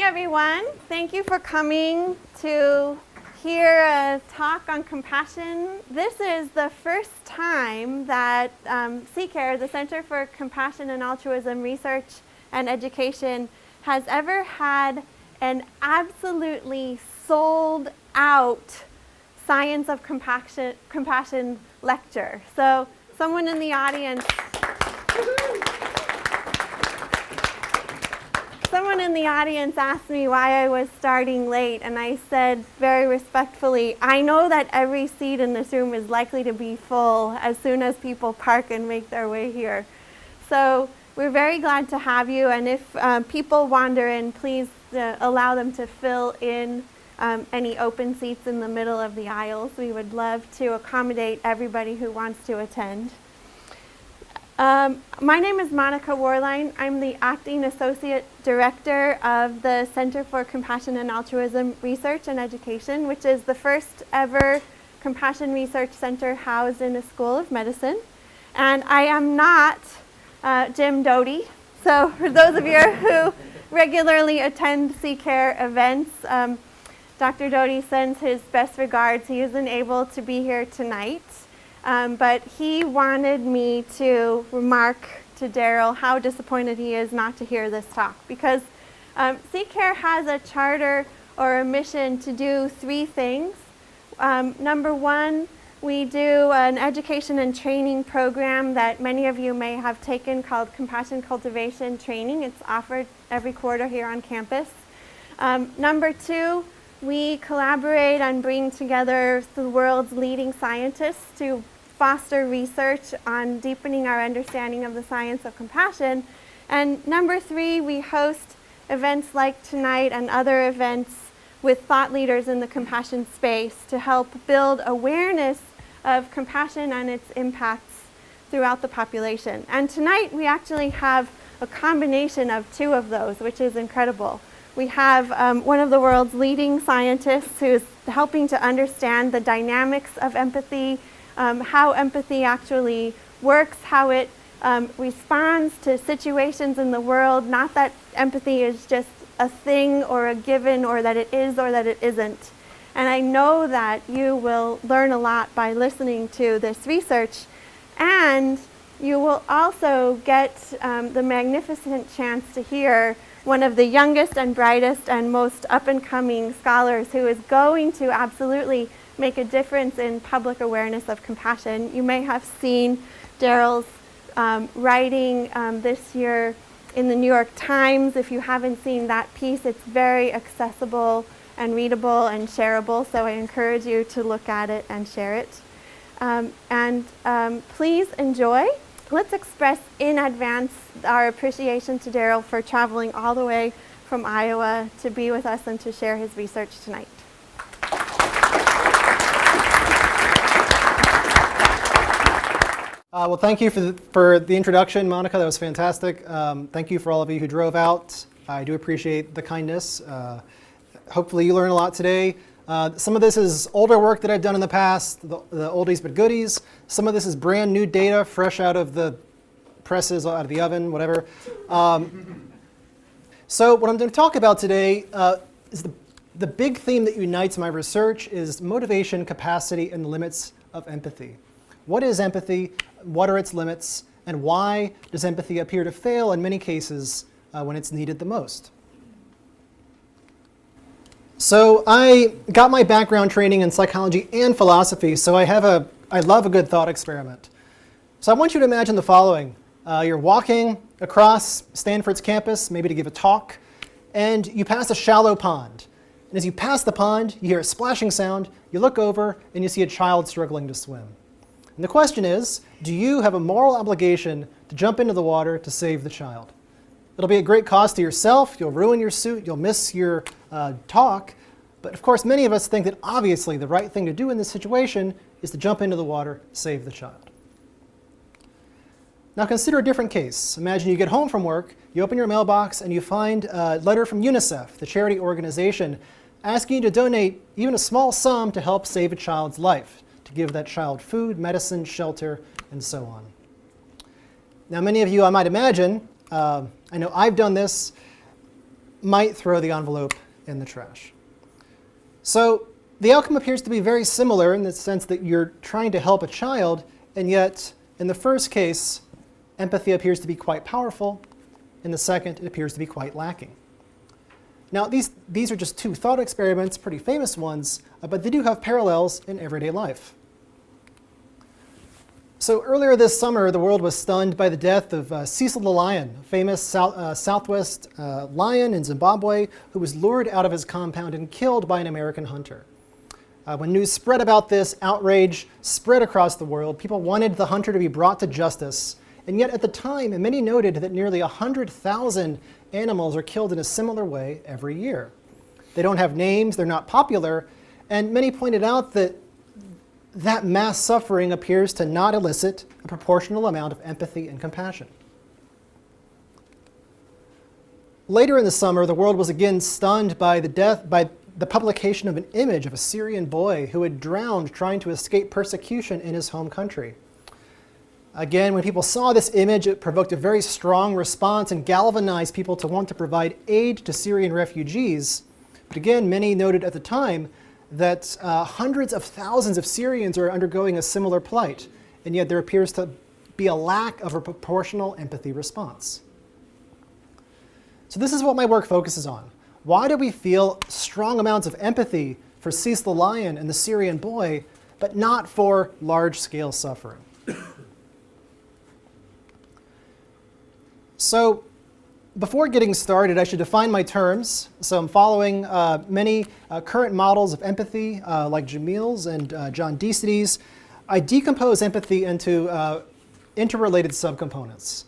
everyone. Thank you for coming to hear a talk on compassion. This is the first time that CCARE, the Center for Compassion and Altruism Research and Education, has ever had an absolutely sold out Science of Compassion lecture. So someone in the audience asked me why I was starting late, and I said very respectfully, I know that every seat in this room is likely to be full as soon as people park and make their way here. So we're very glad to have you, and if people wander in, please allow them to fill in any open seats in the middle of the aisles. We would love to accommodate everybody who wants to attend. My name is Monica Warline. I'm the Acting Associate Director of the Center for Compassion and Altruism Research and Education, which is the first ever compassion research center housed in a school of medicine. And I am not Jim Doty. So for those of you who regularly attend CCARE events, Dr. Doty sends his best regards. He isn't able to be here tonight. But he wanted me to remark to Daryl how disappointed he is not to hear this talk, because CCARE has a charter or a mission to do three things. Number one, we do an education and training program that many of you may have taken called Compassion Cultivation Training. It's offered every quarter here on campus. Number two, we collaborate and bring together the world's leading scientists to foster research on deepening our understanding of the science of compassion. And number three, we host events like tonight and other events with thought leaders in the compassion space to help build awareness of compassion and its impacts throughout the population. And tonight we actually have a combination of two of those, which is incredible. We have one of the world's leading scientists who's helping to understand the dynamics of empathy, how empathy actually works, how it responds to situations in the world, not that empathy is just a thing or a given or that it is or that it isn't. And I know that you will learn a lot by listening to this research, and you will also get the magnificent chance to hear one of the youngest and brightest and most up-and-coming scholars who is going to absolutely make a difference in public awareness of compassion. You may have seen Daryl's writing this year in the New York Times. If you haven't seen that piece, it's very accessible and readable and shareable, so I encourage you to look at it and share it. Please enjoy. Let's express in advance our appreciation to Daryl for traveling all the way from Iowa to be with us and to share his research tonight. Well, thank you for the introduction, Monica. That was fantastic. Thank you for all of you who drove out. I do appreciate the kindness. Hopefully you learned a lot today. Some of this is older work that I've done in the past, the oldies but goodies. Some of this is brand new data, fresh out of the presses, out of the oven, whatever. So what I'm going to talk about today is the big theme that unites my research is motivation, capacity, and the limits of empathy. What is empathy? What are its limits? And why does empathy appear to fail in many cases when it's needed the most? So I got my background training in psychology and philosophy, so I love a good thought experiment. So I want you to imagine the following. You're walking across Stanford's campus, maybe to give a talk, and you pass a shallow pond. And as you pass the pond, you hear a splashing sound, you look over, and you see a child struggling to swim. And the question is, do you have a moral obligation to jump into the water to save the child? It'll be a great cost to yourself, you'll ruin your suit, you'll miss your talk, but of course many of us think that obviously the right thing to do in this situation is to jump into the water, save the child. Now consider a different case. Imagine you get home from work, you open your mailbox, and you find a letter from UNICEF, the charity organization, asking you to donate even a small sum to help save a child's life, to give that child food, medicine, shelter, and so on. Now many of you, I might imagine, I know I've done this, might throw the envelope in the trash. So the outcome appears to be very similar in the sense that you're trying to help a child, and yet in the first case, empathy appears to be quite powerful. In the second, it appears to be quite lacking. Now, these are just two thought experiments, pretty famous ones, but they do have parallels in everyday life. So earlier this summer, the world was stunned by the death of Cecil the lion, a famous Southwest lion in Zimbabwe, who was lured out of his compound and killed by an American hunter. When news spread about this, outrage spread across the world. People wanted the hunter to be brought to justice. And yet at the time, many noted that nearly 100,000 animals are killed in a similar way every year. They don't have names, they're not popular, and many pointed out that mass suffering appears to not elicit a proportional amount of empathy and compassion. Later in the summer, the world was again stunned by the publication of an image of a Syrian boy who had drowned trying to escape persecution in his home country. Again, when people saw this image, it provoked a very strong response and galvanized people to want to provide aid to Syrian refugees. But again, many noted at the time that hundreds of thousands of Syrians are undergoing a similar plight, and yet there appears to be a lack of a proportional empathy response. So this is what my work focuses on. Why do we feel strong amounts of empathy for Cecil the lion and the Syrian boy, but not for large-scale suffering? So before getting started, I should define my terms. So I'm following many current models of empathy, like Jamil's and John Deacity's. I decompose empathy into interrelated subcomponents.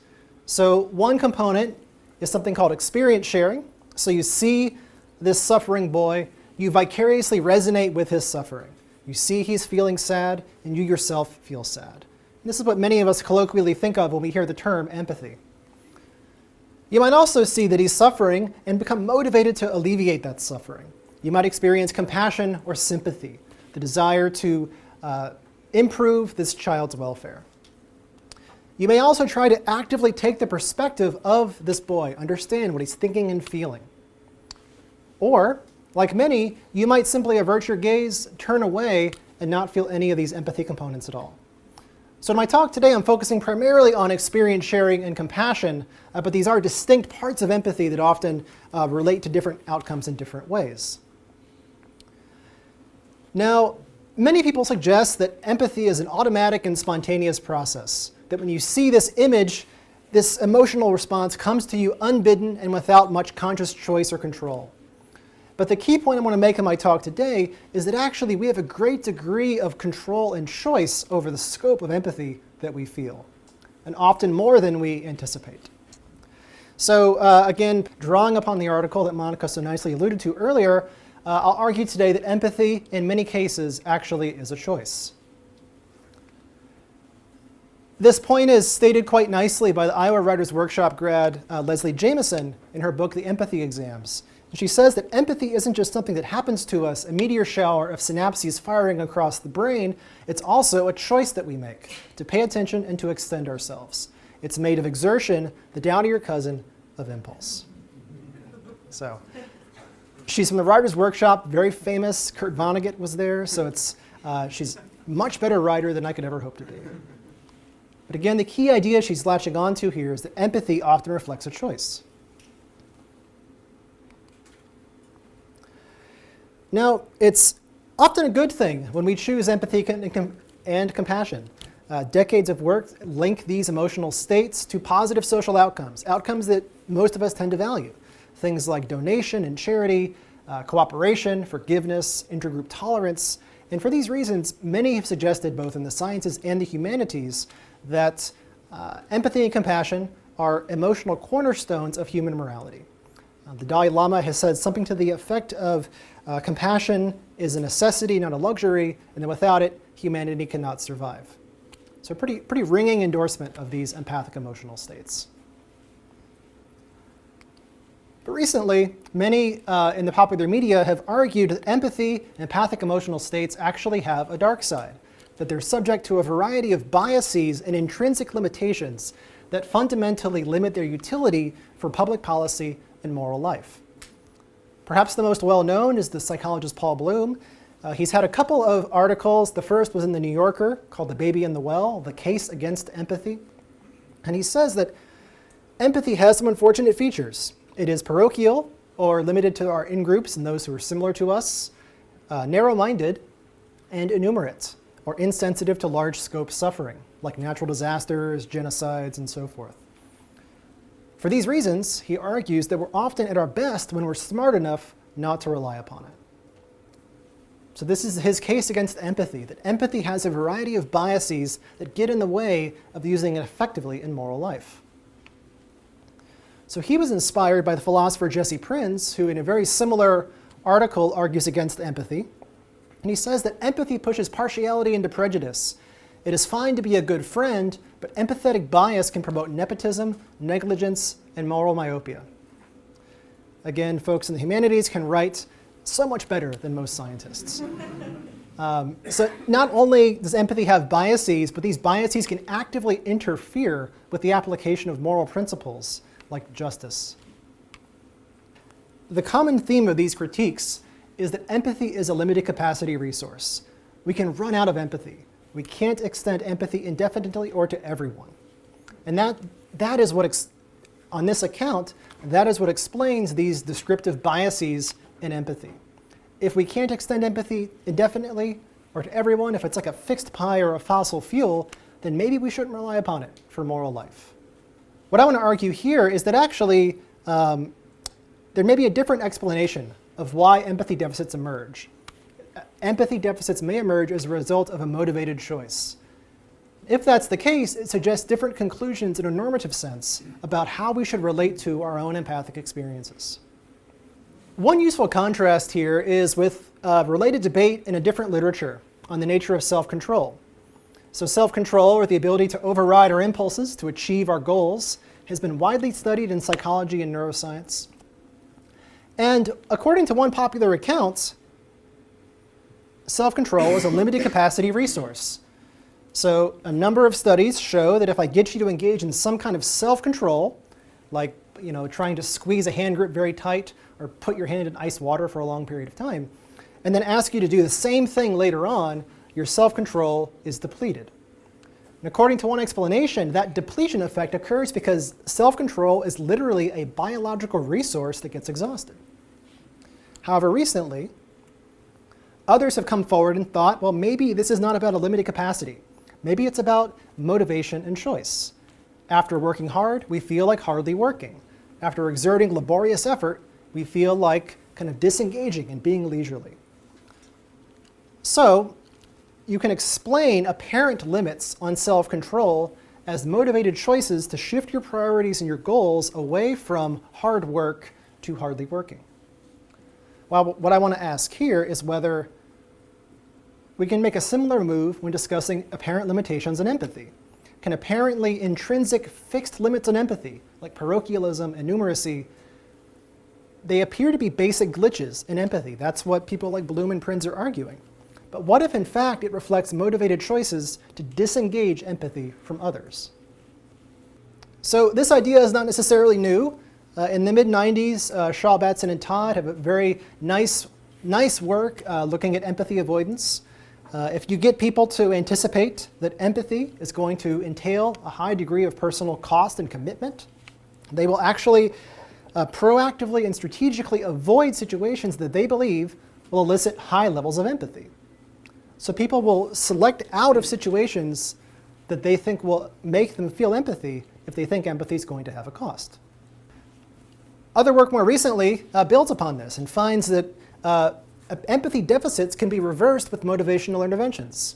So one component is something called experience sharing. So you see this suffering boy, you vicariously resonate with his suffering. You see he's feeling sad, and you yourself feel sad. And this is what many of us colloquially think of when we hear the term empathy. You might also see that he's suffering and become motivated to alleviate that suffering. You might experience compassion or sympathy, the desire to improve this child's welfare. You may also try to actively take the perspective of this boy, understand what he's thinking and feeling. Or, like many, you might simply avert your gaze, turn away, and not feel any of these empathy components at all. So in my talk today, I'm focusing primarily on experience sharing and compassion, but these are distinct parts of empathy that often relate to different outcomes in different ways. Now, many people suggest that empathy is an automatic and spontaneous process, that when you see this image, this emotional response comes to you unbidden and without much conscious choice or control. But the key point I want to make in my talk today is that actually we have a great degree of control and choice over the scope of empathy that we feel, and often more than we anticipate. So again, drawing upon the article that Monica so nicely alluded to earlier, I'll argue today that empathy in many cases actually is a choice. This point is stated quite nicely by the Iowa Writers Workshop grad Leslie Jameson in her book, The Empathy Exams. And she says that empathy isn't just something that happens to us, a meteor shower of synapses firing across the brain. It's also a choice that we make to pay attention and to extend ourselves. It's made of exertion, the down-to-your cousin of impulse. So she's from the Writers Workshop, very famous. Kurt Vonnegut was there, so she's a much better writer than I could ever hope to be. But again, the key idea she's latching onto here is that empathy often reflects a choice. Now, it's often a good thing when we choose empathy and compassion. Decades of work link these emotional states to positive social outcomes, outcomes that most of us tend to value. Things like donation and charity, cooperation, forgiveness, intergroup tolerance. And for these reasons, many have suggested, both in the sciences and the humanities, that empathy and compassion are emotional cornerstones of human morality. The Dalai Lama has said something to the effect of compassion is a necessity, not a luxury, and that without it, humanity cannot survive. So pretty ringing endorsement of these empathic emotional states. But recently, many in the popular media have argued that empathy and empathic emotional states actually have a dark side, that they're subject to a variety of biases and intrinsic limitations that fundamentally limit their utility for public policy and moral life. Perhaps the most well-known is the psychologist Paul Bloom. He's had a couple of articles. The first was in the New Yorker called The Baby in the Well, The Case Against Empathy. And he says that empathy has some unfortunate features. It is parochial, or limited to our in-groups and those who are similar to us, narrow-minded, and innumerate, or insensitive to large-scope suffering, like natural disasters, genocides, and so forth. For these reasons, he argues that we're often at our best when we're smart enough not to rely upon it. So this is his case against empathy, that empathy has a variety of biases that get in the way of using it effectively in moral life. So he was inspired by the philosopher Jesse Prinz, who in a very similar article argues against empathy. And he says that empathy pushes partiality into prejudice. It is fine to be a good friend, but empathetic bias can promote nepotism, negligence, and moral myopia. Again, folks in the humanities can write so much better than most scientists. So not only does empathy have biases, but these biases can actively interfere with the application of moral principles like justice. The common theme of these critiques is that empathy is a limited capacity resource. We can run out of empathy. We can't extend empathy indefinitely or to everyone. And that is what, on this account, that is what explains these descriptive biases in empathy. If we can't extend empathy indefinitely or to everyone, if it's like a fixed pie or a fossil fuel, then maybe we shouldn't rely upon it for moral life. What I want to argue here is that actually there may be a different explanation of why empathy deficits emerge. Empathy deficits may emerge as a result of a motivated choice. If that's the case, it suggests different conclusions in a normative sense about how we should relate to our own empathic experiences. One useful contrast here is with related debate in a different literature on the nature of self-control. So self-control, or the ability to override our impulses to achieve our goals, has been widely studied in psychology and neuroscience. And according to one popular account, self-control is a limited capacity resource. So a number of studies show that if I get you to engage in some kind of self-control, like trying to squeeze a hand grip very tight or put your hand in ice water for a long period of time, and then ask you to do the same thing later on, your self-control is depleted. And according to one explanation, that depletion effect occurs because self-control is literally a biological resource that gets exhausted. However, recently, others have come forward and thought, well, maybe this is not about a limited capacity. Maybe it's about motivation and choice. After working hard, we feel like hardly working. After exerting laborious effort, we feel like kind of disengaging and being leisurely. So, you can explain apparent limits on self-control as motivated choices to shift your priorities and your goals away from hard work to hardly working. Well, what I want to ask here is whether we can make a similar move when discussing apparent limitations in empathy. Can apparently intrinsic fixed limits on empathy, like parochialism and numeracy, they appear to be basic glitches in empathy. That's what people like Bloom and Prinz are arguing. But what if, in fact, it reflects motivated choices to disengage empathy from others? So this idea is not necessarily new. In the mid-90s, Shaw, Batson, and Todd have a very nice work looking at empathy avoidance. If you get people to anticipate that empathy is going to entail a high degree of personal cost and commitment, they will actually proactively and strategically avoid situations that they believe will elicit high levels of empathy. So people will select out of situations that they think will make them feel empathy if they think empathy is going to have a cost. Other work more recently builds upon this and finds that empathy deficits can be reversed with motivational interventions.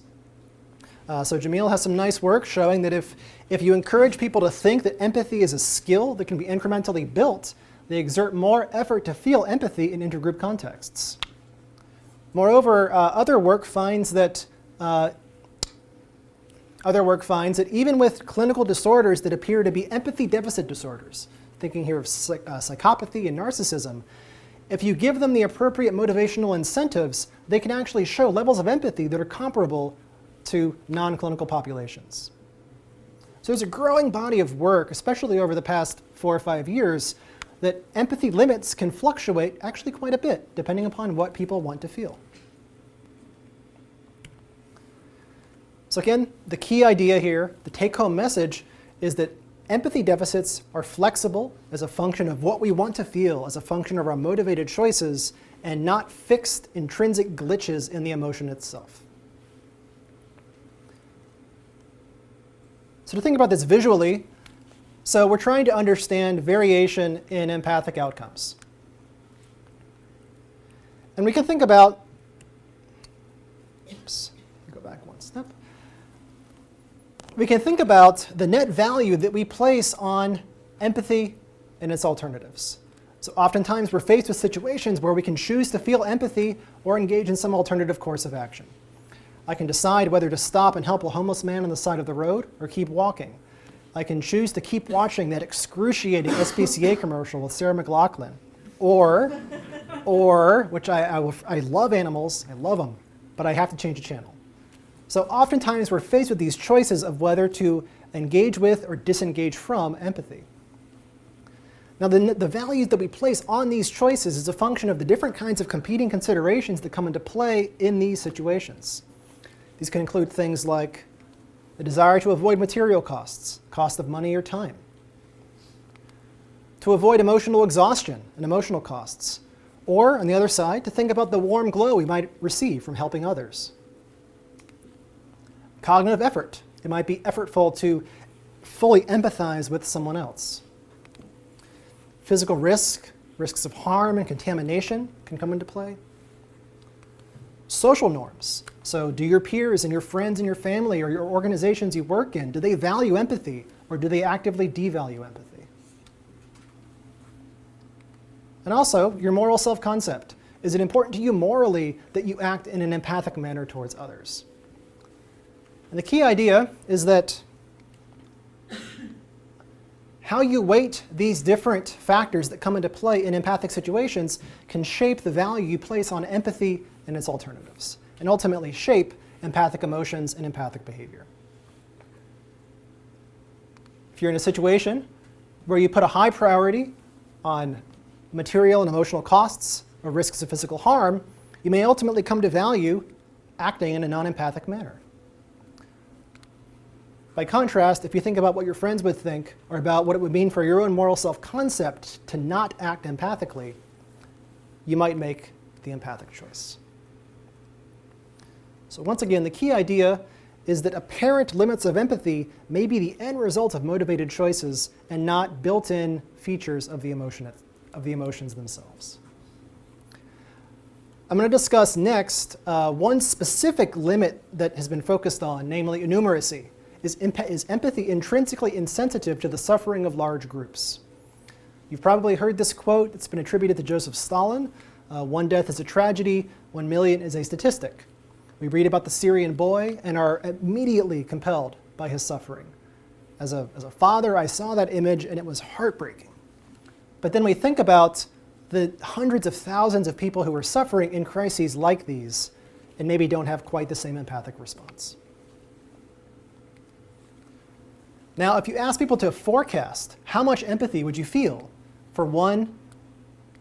So Jamil has some nice work showing that if you encourage people to think that empathy is a skill that can be incrementally built, they exert more effort to feel empathy in intergroup contexts. Moreover, other work finds that even with clinical disorders that appear to be empathy deficit disorders, thinking here of psychopathy and narcissism, if you give them the appropriate motivational incentives, they can actually show levels of empathy that are comparable to non-clinical populations. So there's a growing body of work, especially over the past 4 or 5 years, that empathy limits can fluctuate actually quite a bit, depending upon what people want to feel. So again, the key idea here, the take-home message, is that empathy deficits are flexible as a function of what we want to feel, as a function of our motivated choices, and not fixed intrinsic glitches in the emotion itself. So to think about this visually, so we're trying to understand variation in empathic outcomes. And we can think about, go back one step. We can think about the net value that we place on empathy and its alternatives. So oftentimes we're faced with situations where we can choose to feel empathy or engage in some alternative course of action. I can decide whether to stop and help a homeless man on the side of the road or keep walking. I can choose to keep watching that excruciating SPCA commercial with Sarah McLachlan. Or which I love animals, I love them, but I have to change the channel. So oftentimes we're faced with these choices of whether to engage with or disengage from empathy. Now the values that we place on these choices is a function of the different kinds of competing considerations that come into play in these situations. These can include things like the desire to avoid material costs, cost of money or time, to avoid emotional exhaustion and emotional costs, or on the other side, to think about the warm glow we might receive from helping others. Cognitive effort. It might be effortful to fully empathize with someone else. Physical risk, risks of harm and contamination can come into play. Social norms. So do your peers and your friends and your family or your organizations you work in, do they value empathy or do they actively devalue empathy? And also, your moral self-concept. Is it important to you morally that you act in an empathic manner towards others? And the key idea is that how you weight these different factors that come into play in empathic situations can shape the value you place on empathy and its alternatives, and ultimately shape empathic emotions and empathic behavior. If you're in a situation where you put a high priority on material and emotional costs or risks of physical harm, you may ultimately come to value acting in a non-empathic manner. By contrast, if you think about what your friends would think or about what it would mean for your own moral self-concept to not act empathically, you might make the empathic choice. So once again, the key idea is that apparent limits of empathy may be the end result of motivated choices and not built-in features of the emotions themselves. I'm going to discuss next one specific limit that has been focused on, namely innumeracy. Is empathy intrinsically insensitive to the suffering of large groups? You've probably heard this quote. It's been attributed to Joseph Stalin. One death is a tragedy, 1 million is a statistic. We read about the Syrian boy and are immediately compelled by his suffering. As a father, I saw that image and it was heartbreaking. But then we think about the hundreds of thousands of people who are suffering in crises like these and maybe don't have quite the same empathic response. Now, if you ask people to forecast how much empathy would you feel for one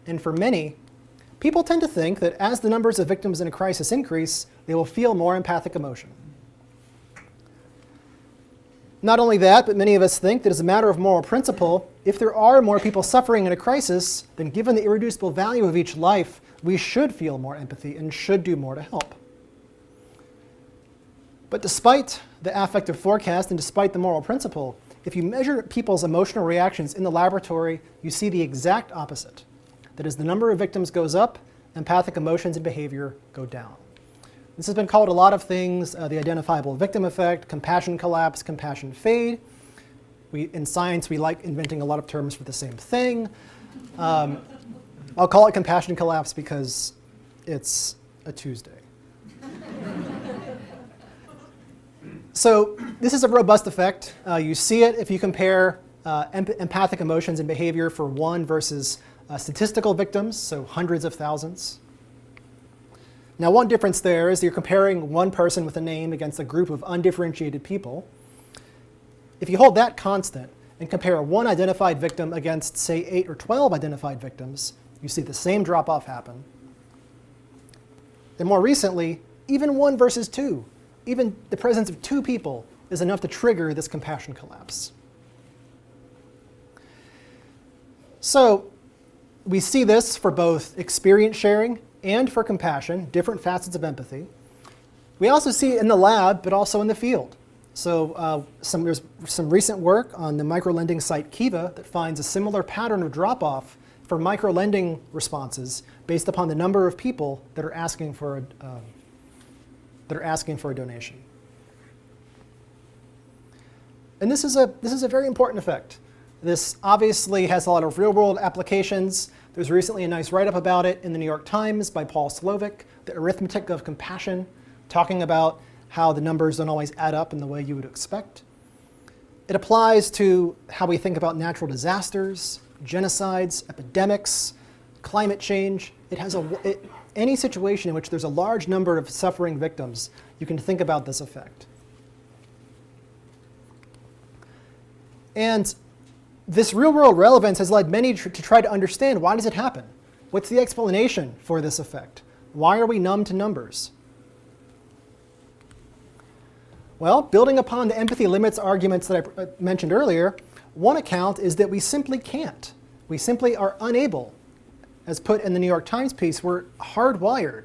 and for many, people tend to think that as the numbers of victims in a crisis increase, they will feel more empathic emotion. Not only that, but many of us think that as a matter of moral principle, if there are more people suffering in a crisis, then given the irreducible value of each life, we should feel more empathy and should do more to help. But despite the affective forecast and despite the moral principle, if you measure people's emotional reactions in the laboratory, you see the exact opposite. That as the number of victims goes up, empathic emotions and behavior go down. This has been called a lot of things, the identifiable victim effect, compassion collapse, compassion fade. In science, we like inventing a lot of terms for the same thing. I'll call it compassion collapse because it's a Tuesday. So this is a robust effect. You see it if you compare empathic emotions and behavior for one versus statistical victims, so hundreds of thousands. Now, one difference there is you're comparing one person with a name against a group of undifferentiated people. If you hold that constant and compare one identified victim against, say, 8 or 12 identified victims, you see the same drop-off happen. And more recently, even 1 versus 2, even the presence of 2 people is enough to trigger this compassion collapse. So we see this for both experience sharing and for compassion, different facets of empathy. We also see it in the lab, but also in the field. So there's some recent work on the microlending site Kiva that finds a similar pattern of drop-off for microlending responses based upon the number of people that are asking for a donation. And this is a very important effect. This obviously has a lot of real-world applications. There's recently a nice write-up about it in the New York Times by Paul Slovic, The Arithmetic of Compassion, talking about how the numbers don't always add up in the way you would expect. It applies to how we think about natural disasters, genocides, epidemics, climate change. It has any situation in which there's a large number of suffering victims, you can think about this effect. And this real-world relevance has led many to try to understand, why does it happen? What's the explanation for this effect? Why are we numb to numbers? Well, building upon the empathy limits arguments that I mentioned earlier, one account is that we simply can't. We simply are unable. As put in the New York Times piece, we're hardwired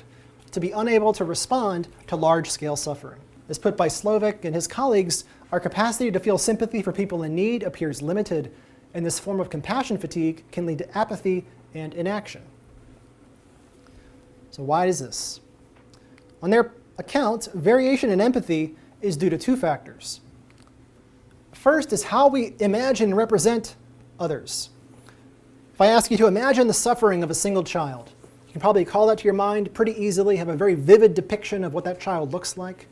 to be unable to respond to large-scale suffering. As put by Slovic and his colleagues, our capacity to feel sympathy for people in need appears limited, and this form of compassion fatigue can lead to apathy and inaction. So why is this? On their account, variation in empathy is due to 2 factors. First is how we imagine and represent others. If I ask you to imagine the suffering of a single child, you can probably call that to your mind pretty easily, have a very vivid depiction of what that child looks like.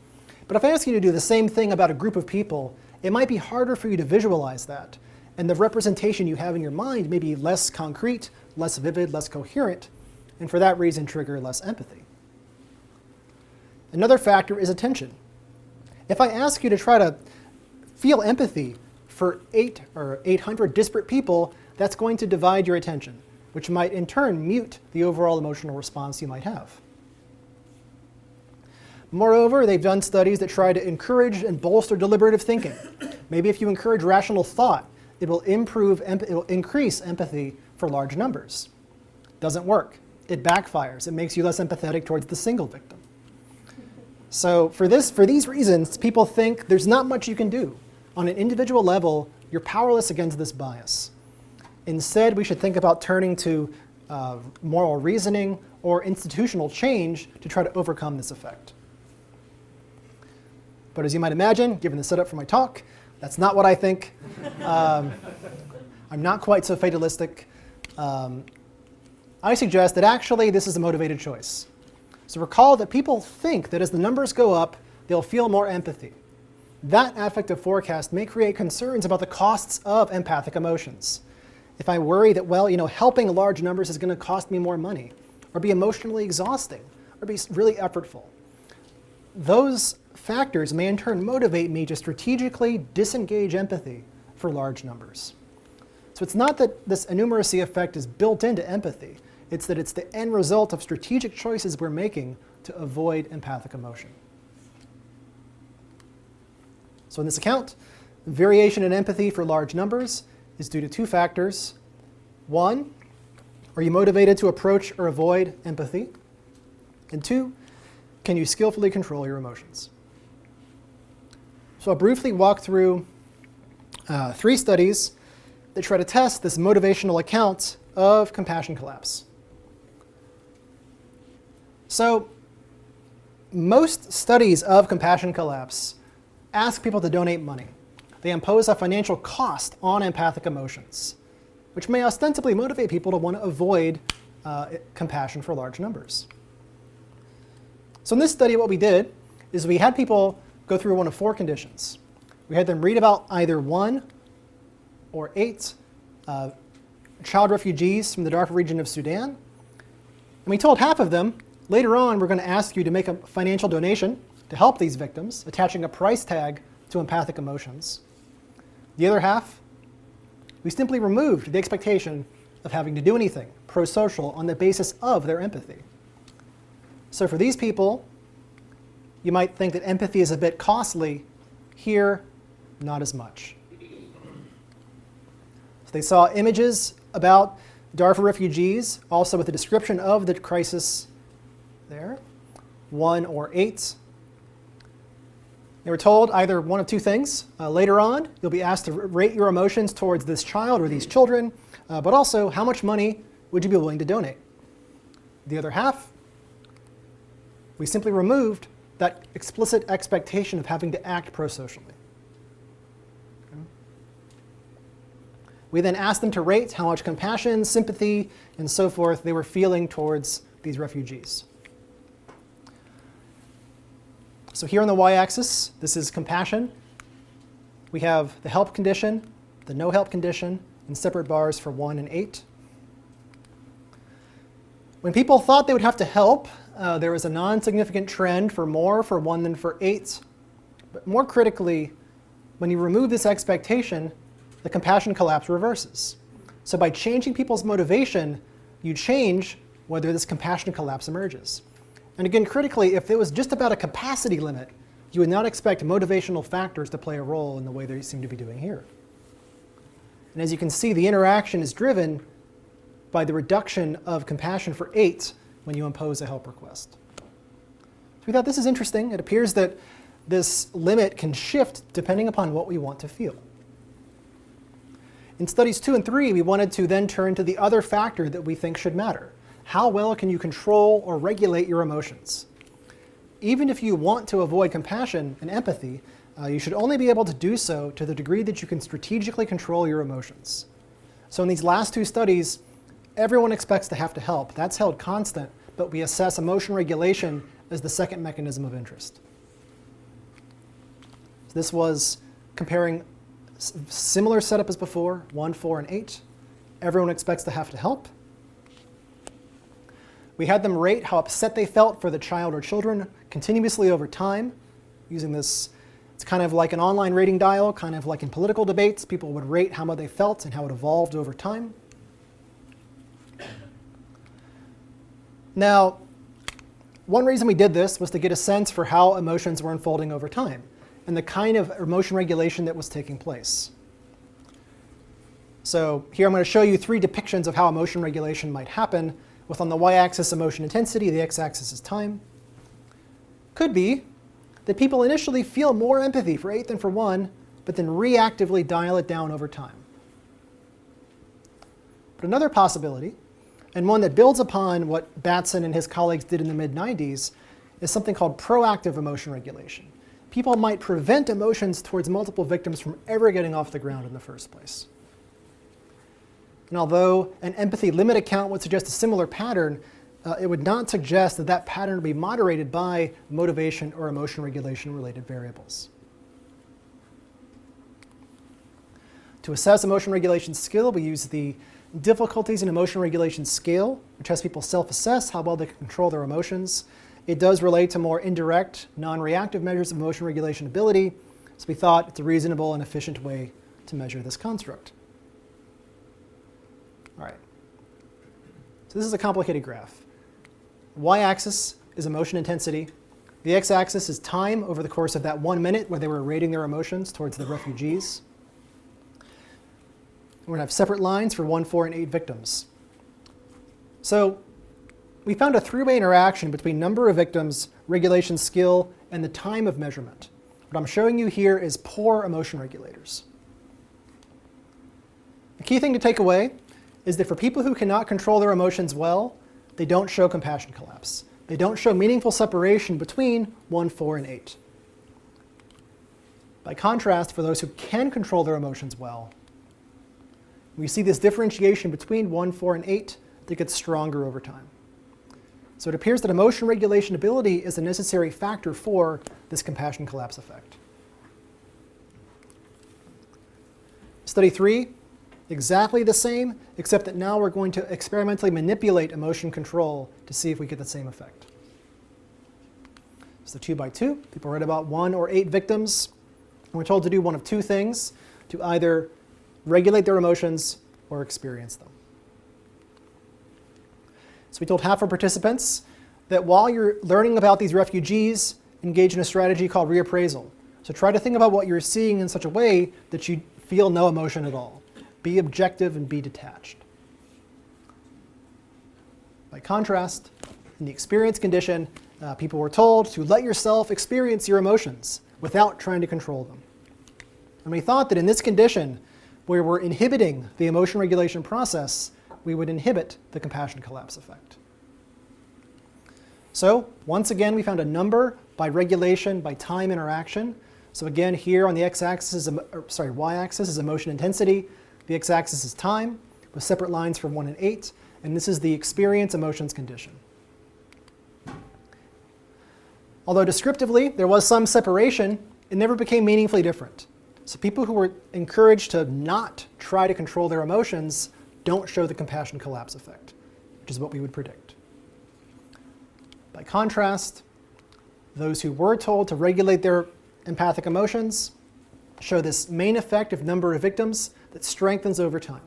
But if I ask you to do the same thing about a group of people, it might be harder for you to visualize that. And the representation you have in your mind may be less concrete, less vivid, less coherent, and for that reason trigger less empathy. Another factor is attention. If I ask you to try to feel empathy for 8 or 800 disparate people, that's going to divide your attention, which might in turn mute the overall emotional response you might have. Moreover, they've done studies that try to encourage and bolster deliberative thinking. Maybe if you encourage rational thought, it will increase empathy for large numbers. Doesn't work. It backfires. It makes you less empathetic towards the single victim. So for these reasons, people think there's not much you can do. On an individual level, you're powerless against this bias. Instead, we should think about turning to moral reasoning or institutional change to try to overcome this effect. But as you might imagine, given the setup for my talk, that's not what I think. I'm not quite so fatalistic. I suggest that actually this is a motivated choice. So recall that people think that as the numbers go up, they'll feel more empathy. That affective forecast may create concerns about the costs of empathic emotions. If I worry that, well, helping large numbers is going to cost me more money, or be emotionally exhausting, or be really effortful, those factors may in turn motivate me to strategically disengage empathy for large numbers. So it's not that this innumeracy effect is built into empathy. It's that it's the end result of strategic choices we're making to avoid empathic emotion. So in this account, variation in empathy for large numbers is due to 2 factors. 1, are you motivated to approach or avoid empathy? And 2, can you skillfully control your emotions? So I'll briefly walk through 3 studies that try to test this motivational account of compassion collapse. So most studies of compassion collapse ask people to donate money. They impose a financial cost on empathic emotions, which may ostensibly motivate people to want to avoid compassion for large numbers. So in this study, what we did is we had people go through one of 4 conditions. We had them read about either 1 or 8 child refugees from the Darfur region of Sudan. And we told half of them, later on, we're going to ask you to make a financial donation to help these victims, attaching a price tag to empathic emotions. The other half, We simply removed the expectation of having to do anything pro-social on the basis of their empathy. So for these people, you might think that empathy is a bit costly. Here, not as much. So they saw images about Darfur refugees, also with a description of the crisis there, 1 or 8. They were told either one of two things. Later on, you'll be asked to rate your emotions towards this child or these children, but also how much money would you be willing to donate? The other half, we simply removed that explicit expectation of having to act pro-socially. Okay. We then asked them to rate how much compassion, sympathy, and so forth they were feeling towards these refugees. So here on the y-axis, this is compassion. We have the help condition, the no help condition, in separate bars for 1 and 8. When people thought they would have to help, there was a non-significant trend for more for 1 than for 8. But more critically, when you remove this expectation, the compassion collapse reverses. So by changing people's motivation, you change whether this compassion collapse emerges. And again, critically, if it was just about a capacity limit, you would not expect motivational factors to play a role in the way they seem to be doing here. And as you can see, the interaction is driven by the reduction of compassion for 8 when you impose a help request. So we thought this is interesting. It appears that this limit can shift depending upon what we want to feel. In studies 2 and 3, we wanted to then turn to the other factor that we think should matter. How well can you control or regulate your emotions? Even if you want to avoid compassion and empathy, you should only be able to do so to the degree that you can strategically control your emotions. So in these last 2 studies, everyone expects to have to help. That's held constant, but we assess emotion regulation as the second mechanism of interest. So this was comparing similar setup as before, 1, 4, and 8. Everyone expects to have to help. We had them rate how upset they felt for the child or children continuously over time, using this. It's kind of like an online rating dial, kind of like in political debates. People would rate how much they felt and how it evolved over time. Now, one reason we did this was to get a sense for how emotions were unfolding over time and the kind of emotion regulation that was taking place. So here I'm going to show you 3 depictions of how emotion regulation might happen, with on the y-axis emotion intensity, the x-axis is time. Could be that people initially feel more empathy for 8 than for 1, but then reactively dial it down over time. But another possibility, and one that builds upon what Batson and his colleagues did in the mid-90s, is something called proactive emotion regulation. People might prevent emotions towards multiple victims from ever getting off the ground in the first place. And although an empathy limit account would suggest a similar pattern, it would not suggest that that pattern would be moderated by motivation or emotion regulation related variables. To assess emotion regulation skill, we use the difficulties in emotion regulation scale, which has people self-assess how well they can control their emotions. It does relate to more indirect, non-reactive measures of emotion regulation ability, so we thought it's a reasonable and efficient way to measure this construct. All right. So this is a complicated graph. Y-axis is emotion intensity. The x-axis is time over the course of that 1 minute where they were rating their emotions towards the refugees. We're going to have separate lines for 1, 4, and 8 victims. So we found a 3-way interaction between number of victims, regulation skill, and the time of measurement. What I'm showing you here is poor emotion regulators. The key thing to take away is that for people who cannot control their emotions well, they don't show compassion collapse. They don't show meaningful separation between 1, 4, and 8. By contrast, for those who can control their emotions well, we see this differentiation between 1, 4, and 8 that gets stronger over time. So it appears that emotion regulation ability is a necessary factor for this compassion collapse effect. Study 3, exactly the same, except that now we're going to experimentally manipulate emotion control to see if we get the same effect. So 2 by 2, people read about 1 or 8 victims, and we're told to do one of 2 things, to either regulate their emotions, or experience them. So we told half our participants that while you're learning about these refugees, engage in a strategy called reappraisal. So try to think about what you're seeing in such a way that you feel no emotion at all. Be objective and be detached. By contrast, in the experience condition, people were told to let yourself experience your emotions without trying to control them. And we thought that in this condition, where we're inhibiting the emotion regulation process, we would inhibit the compassion collapse effect. So once again, we found a number by regulation, by time interaction. So again, here on the y-axis is emotion intensity. The x-axis is time, with separate lines from 1 and 8. And this is the experience emotions condition. Although descriptively, there was some separation, it never became meaningfully different. So people who were encouraged to not try to control their emotions don't show the compassion collapse effect, which is what we would predict. By contrast, those who were told to regulate their empathic emotions show this main effect of number of victims that strengthens over time.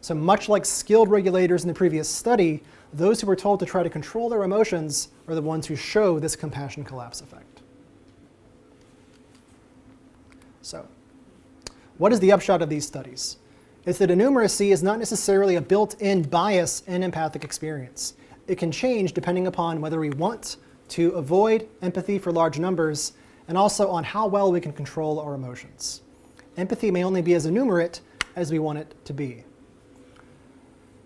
So much like skilled regulators in the previous study, those who were told to try to control their emotions are the ones who show this compassion collapse effect. So, what is the upshot of these studies? It's that innumeracy is not necessarily a built-in bias in empathic experience. It can change depending upon whether we want to avoid empathy for large numbers and also on how well we can control our emotions. Empathy may only be as enumerate as we want it to be.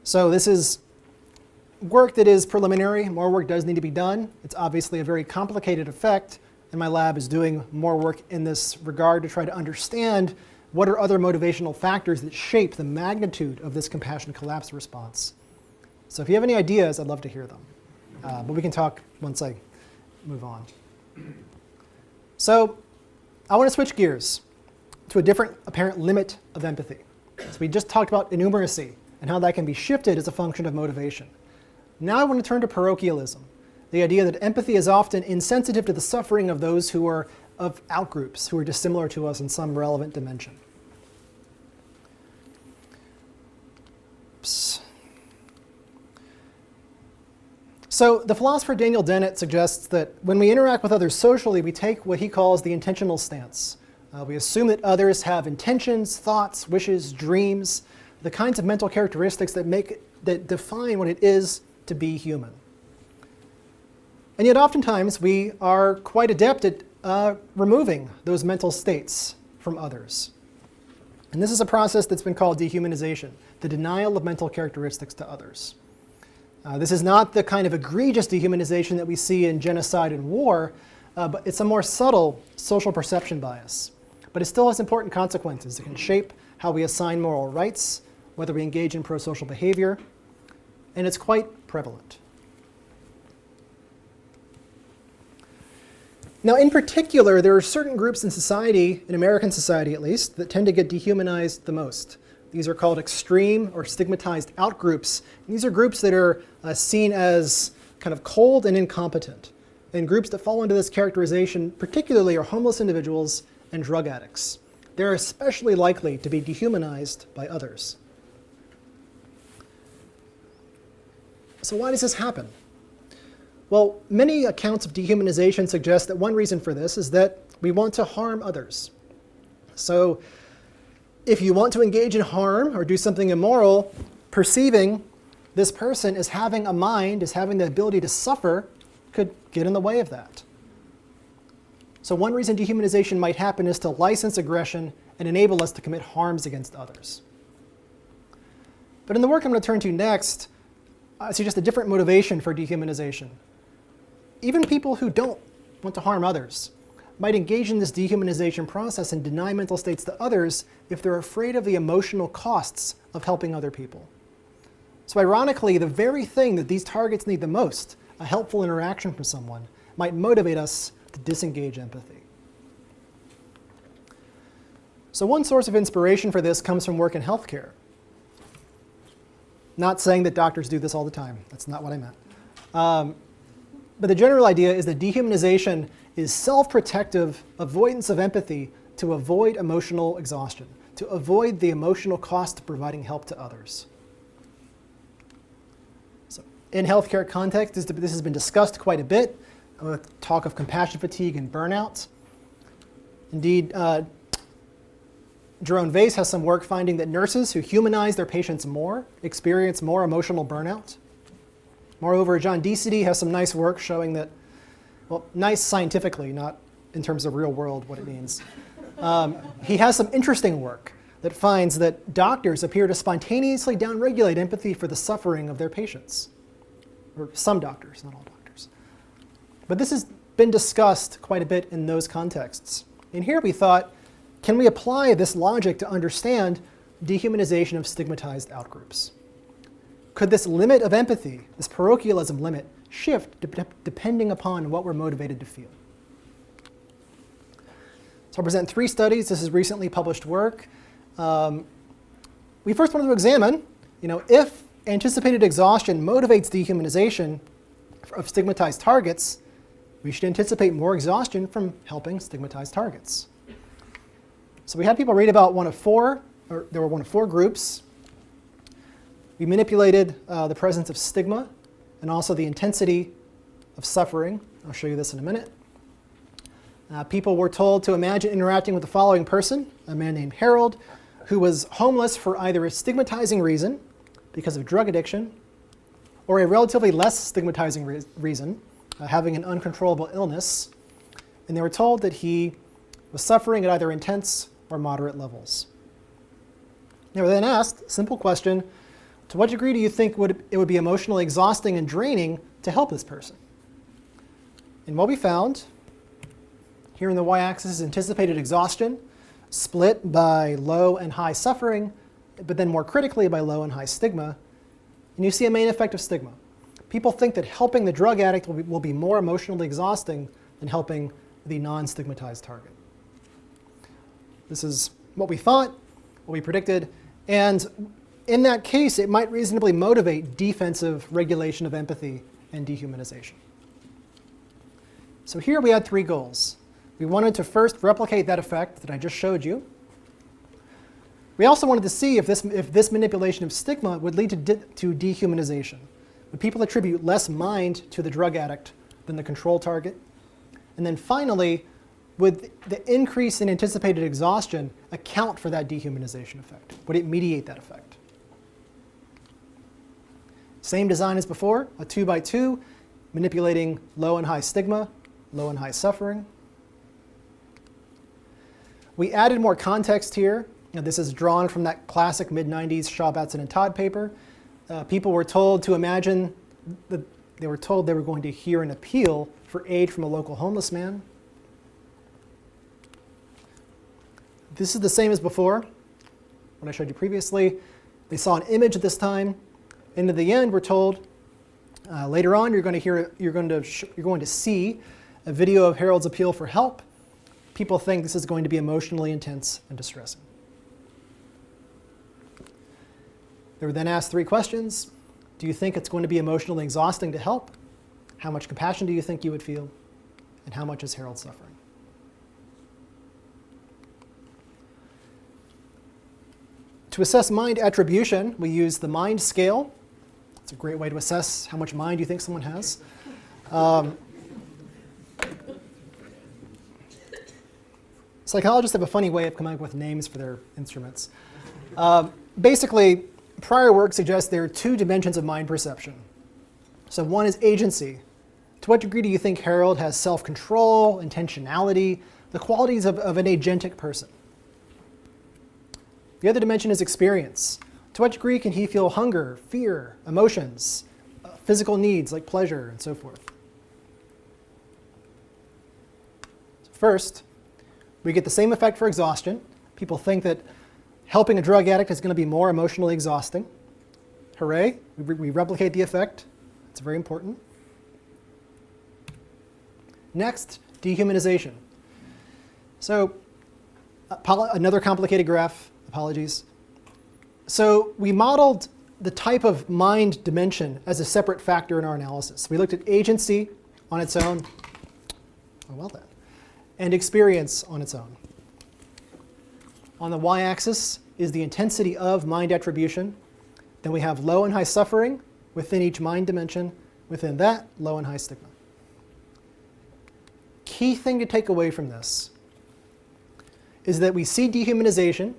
So this is work that is preliminary. More work does need to be done. It's obviously a very complicated effect, and my lab is doing more work in this regard to try to understand what are other motivational factors that shape the magnitude of this compassion collapse response. So if you have any ideas, I'd love to hear them. But we can talk once I move on. So I want to switch gears to a different apparent limit of empathy. So we just talked about innumeracy and how that can be shifted as a function of motivation. Now I want to turn to parochialism, the idea that empathy is often insensitive to the suffering of those who are of outgroups, who are dissimilar to us in some relevant dimension. Oops. So the philosopher Daniel Dennett suggests that when we interact with others socially, we take what he calls the intentional stance. We assume that others have intentions, thoughts, wishes, dreams, the kinds of mental characteristics that define what it is to be human. And yet oftentimes we are quite adept at removing those mental states from others. And this is a process that's been called dehumanization, the denial of mental characteristics to others. This is not the kind of egregious dehumanization that we see in genocide and war, but it's a more subtle social perception bias. But it still has important consequences. It can shape how we assign moral rights, whether we engage in pro-social behavior, and it's quite prevalent. Now, in particular, there are certain groups in society, in American society at least, that tend to get dehumanized the most. These are called extreme or stigmatized outgroups. These are groups that are seen as kind of cold and incompetent. And groups that fall into this characterization particularly are homeless individuals and drug addicts. They're especially likely to be dehumanized by others. So why does this happen? Well, many accounts of dehumanization suggest that one reason for this is that we want to harm others. So if you want to engage in harm or do something immoral, perceiving this person as having a mind, as having the ability to suffer, could get in the way of that. So one reason dehumanization might happen is to license aggression and enable us to commit harms against others. But in the work I'm going to turn to next, I suggest a different motivation for dehumanization. Even people who don't want to harm others might engage in this dehumanization process and deny mental states to others if they're afraid of the emotional costs of helping other people. So ironically, the very thing that these targets need the most, a helpful interaction from someone, might motivate us to disengage empathy. So one source of inspiration for this comes from work in healthcare. Not saying that doctors do this all the time. That's not what I meant. But the general idea is that dehumanization is self-protective avoidance of empathy to avoid emotional exhaustion, to avoid the emotional cost of providing help to others. So, in healthcare context, this has been discussed quite a bit with talk of compassion fatigue and burnout. Indeed, Jerome Vase has some work finding that nurses who humanize their patients more experience more emotional burnout. Moreover, John DCD has some nice work showing that, well, nice scientifically, not in terms of real world what it means. He has some interesting work that finds that doctors appear to spontaneously downregulate empathy for the suffering of their patients. Or some doctors, not all doctors. But this has been discussed quite a bit in those contexts. And here we thought, can we apply this logic to understand dehumanization of stigmatized outgroups? Could this limit of empathy, this parochialism limit, shift depending upon what we're motivated to feel? So I'll present 3 studies. This is recently published work. We first wanted to examine, if anticipated exhaustion motivates dehumanization of stigmatized targets, we should anticipate more exhaustion from helping stigmatized targets. So we had people read about there were one of 4 groups. We manipulated the presence of stigma and also the intensity of suffering. I'll show you this in a minute. People were told to imagine interacting with the following person, a man named Harold, who was homeless for either a stigmatizing reason, because of drug addiction, or a relatively less stigmatizing reason, having an uncontrollable illness. And they were told that he was suffering at either intense or moderate levels. They were then asked a simple question: to what degree do you think it would be emotionally exhausting and draining to help this person? And what we found, here in the y-axis is anticipated exhaustion, split by low and high suffering, but then more critically by low and high stigma. And you see a main effect of stigma. People think that helping the drug addict will be more emotionally exhausting than helping the non-stigmatized target. This is what we thought, what we predicted, and in that case, it might reasonably motivate defensive regulation of empathy and dehumanization. So here we had 3 goals. We wanted to first replicate that effect that I just showed you. We also wanted to see if this manipulation of stigma would lead to dehumanization. Would people attribute less mind to the drug addict than the control target? And then finally, would the increase in anticipated exhaustion account for that dehumanization effect? Would it mediate that effect? Same design as before, a 2x2, manipulating low and high stigma, low and high suffering. We added more context here. This is drawn from that classic mid-90s Shaw, Batson, and Todd paper. People were told to imagine that they were told they were going to hear an appeal for aid from a local homeless man. This is the same as before, what I showed you previously. They saw an image at this time. And in the end, we're told later on you're going to see a video of Harold's appeal for help. People think this is going to be emotionally intense and distressing. They were then asked 3 questions. Do you think it's going to be emotionally exhausting to help? How much compassion do you think you would feel? And how much is Harold suffering? To assess mind attribution, we use the mind scale. It's a great way to assess how much mind you think someone has. Psychologists have a funny way of coming up with names for their instruments. Basically, prior work suggests there are 2 dimensions of mind perception. So one is agency. To what degree do you think Harold has self-control, intentionality, the qualities of an agentic person? The other dimension is experience. To what degree can he feel hunger, fear, emotions, physical needs like pleasure, and so forth? First, we get the same effect for exhaustion. People think that helping a drug addict is going to be more emotionally exhausting. Hooray, we replicate the effect. It's very important. Next, dehumanization. So another complicated graph, apologies. So we modeled the type of mind dimension as a separate factor in our analysis. We looked at agency on its own, and experience on its own. On the y-axis is the intensity of mind attribution. Then we have low and high suffering within each mind dimension. Within that, low and high stigma. Key thing to take away from this is that we see dehumanization.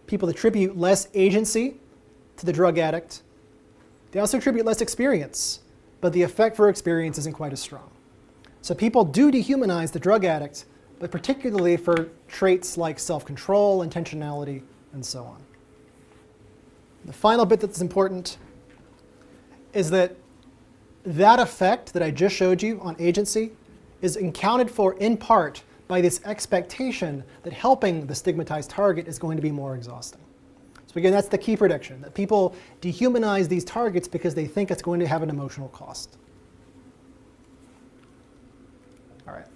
People attribute less agency to the drug addict. They also attribute less experience, but the effect for experience isn't quite as strong. So people do dehumanize the drug addict, but particularly for traits like self-control, intentionality, and so on. The final bit that's important is that that effect that I just showed you on agency is accounted for in part by this expectation that helping the stigmatized target is going to be more exhausting. So again, that's the key prediction, that people dehumanize these targets because they think it's going to have an emotional cost. All right.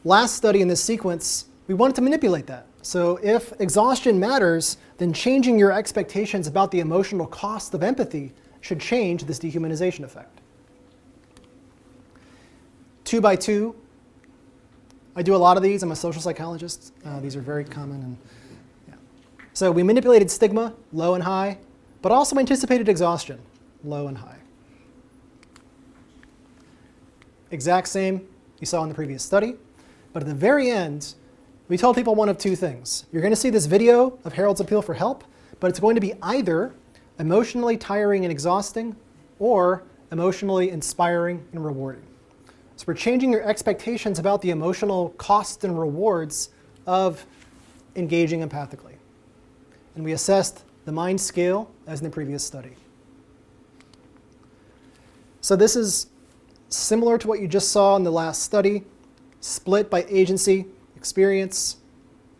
Last study in this sequence, we wanted to manipulate that. So if exhaustion matters, then changing your expectations about the emotional cost of empathy should change this dehumanization effect. 2 by 2. I do a lot of these. I'm a social psychologist. These are very common. And, yeah. So we manipulated stigma, low and high, but also anticipated exhaustion, low and high. Exact same you saw in the previous study. But at the very end, we told people one of two things. You're going to see this video of Harold's appeal for help, but it's going to be either emotionally tiring and exhausting or emotionally inspiring and rewarding. So we're changing your expectations about the emotional costs and rewards of engaging empathically. And we assessed the mind scale as in the previous study. So this is similar to what you just saw in the last study, split by agency, experience,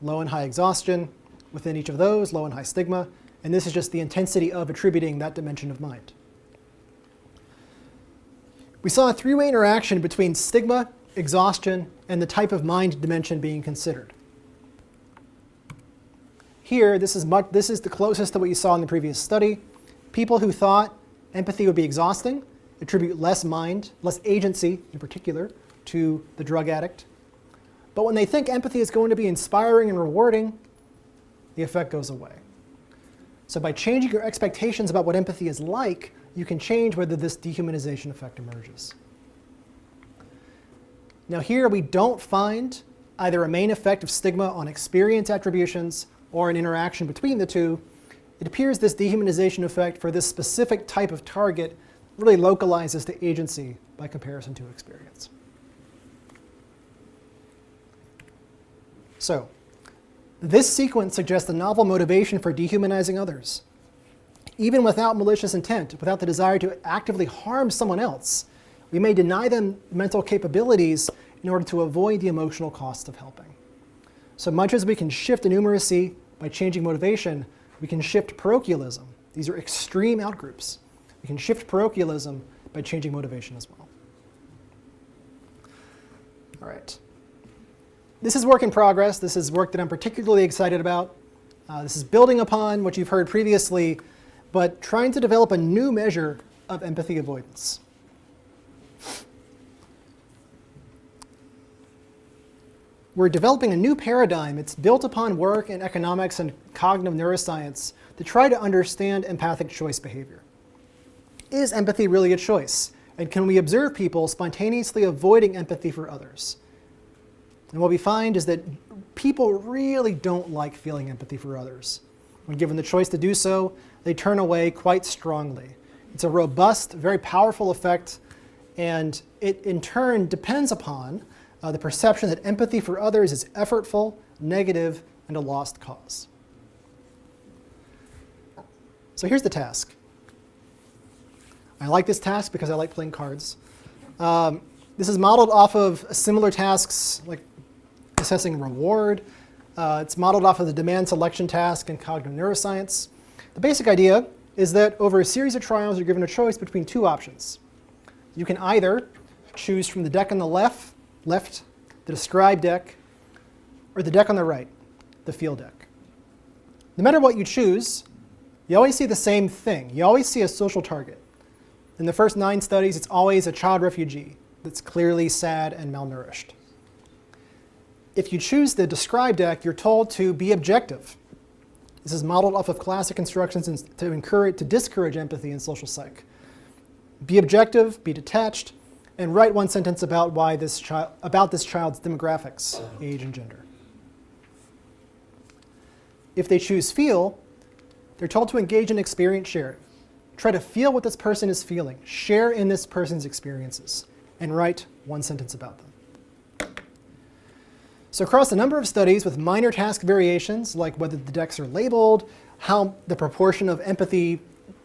low and high exhaustion. Within each of those, low and high stigma. And this is just the intensity of attributing that dimension of mind. We saw a three-way interaction between stigma, exhaustion, and the type of mind dimension being considered. Here, this is the closest to what you saw in the previous study. People who thought empathy would be exhausting attribute less mind, less agency in particular, to the drug addict. But when they think empathy is going to be inspiring and rewarding, the effect goes away. So by changing your expectations about what empathy is like, you can change whether this dehumanization effect emerges. Now here we don't find either a main effect of stigma on experience attributions or an interaction between the two. It appears this dehumanization effect for this specific type of target really localizes to agency by comparison to experience. So this sequence suggests a novel motivation for dehumanizing others. Even without malicious intent, without the desire to actively harm someone else, we may deny them mental capabilities in order to avoid the emotional cost of helping. So much as we can shift innumeracy by changing motivation, we can shift parochialism. These are extreme outgroups. We can shift parochialism by changing motivation as well. All right. This is work in progress. This is work that I'm particularly excited about. This is building upon what you've heard previously, but trying to develop a new measure of empathy avoidance. We're developing a new paradigm. It's built upon work in economics and cognitive neuroscience to try to understand empathic choice behavior. Is empathy really a choice? And can we observe people spontaneously avoiding empathy for others? And what we find is that people really don't like feeling empathy for others. When given the choice to do so, they turn away quite strongly. It's a robust, very powerful effect, and it in turn depends upon the perception that empathy for others is effortful, negative, and a lost cause. So here's the task. I like this task because I like playing cards. This is modeled off of similar tasks like assessing reward. It's modeled off of the demand selection task in cognitive neuroscience. The basic idea is that over a series of trials, you're given a choice between two options. You can either choose from the deck on the left, the describe deck, or the deck on the right, the feel deck. No matter what you choose, you always see the same thing. You always see a social target. In the first 9 studies, it's always a child refugee that's clearly sad and malnourished. if you choose the describe deck, you're told to be objective. This is modeled off of classic instructions to discourage empathy in social psych. Be objective, be detached, and write one sentence about this child's demographics, age, and gender. If they choose feel, they're told to engage in experience sharing. Try to feel what this person is feeling. Share in this person's experiences, and write one sentence about them. So across a number of studies with minor task variations, like whether the decks are labeled, how the proportion of empathy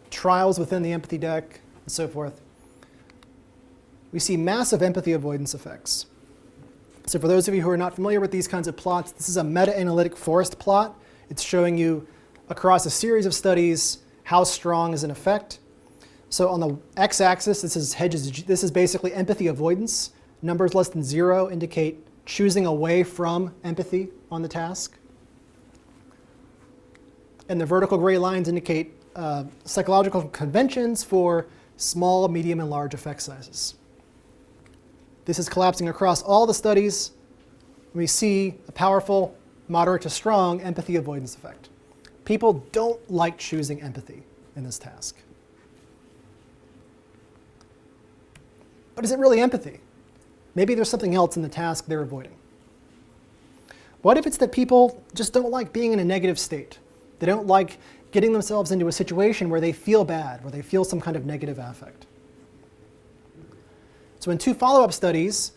trials within the empathy deck, and so forth, we see massive empathy avoidance effects. So for those of you who are not familiar with these kinds of plots, this is a meta-analytic forest plot. It's showing you across a series of studies how strong is an effect. So on the x-axis, this is basically empathy avoidance. Numbers less than 0 indicate choosing away from empathy on the task. And the vertical gray lines indicate psychological conventions for small, medium, and large effect sizes. This is collapsing across all the studies. We see a powerful, moderate to strong empathy avoidance effect. People don't like choosing empathy in this task. But is it really empathy? Maybe there's something else in the task they're avoiding. What if it's that people just don't like being in a negative state? They don't like getting themselves into a situation where they feel bad, where they feel some kind of negative affect. So in 2 follow-up studies,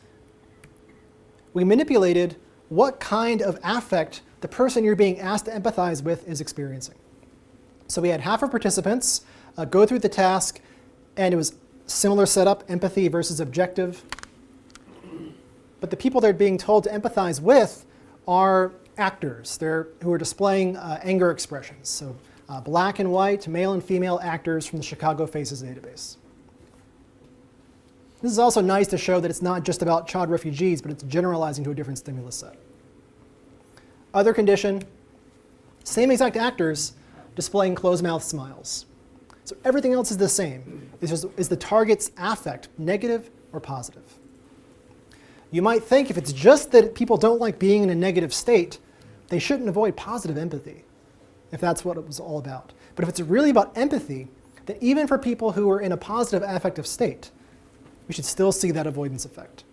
we manipulated what kind of affect the person you're being asked to empathize with is experiencing. So we had half of participants go through the task, and it was similar setup, empathy versus objective. But the people they're being told to empathize with are actors. Who are displaying anger expressions. So black and white, male and female actors from the Chicago Faces database. This is also nice to show that it's not just about child refugees, but it's generalizing to a different stimulus set. Other condition, same exact actors displaying closed-mouth smiles. So everything else is the same. Is the target's affect negative or positive? You might think if it's just that people don't like being in a negative state, they shouldn't avoid positive empathy, if that's what it was all about. But if it's really about empathy, then even for people who are in a positive affective state, we should still see that avoidance effect.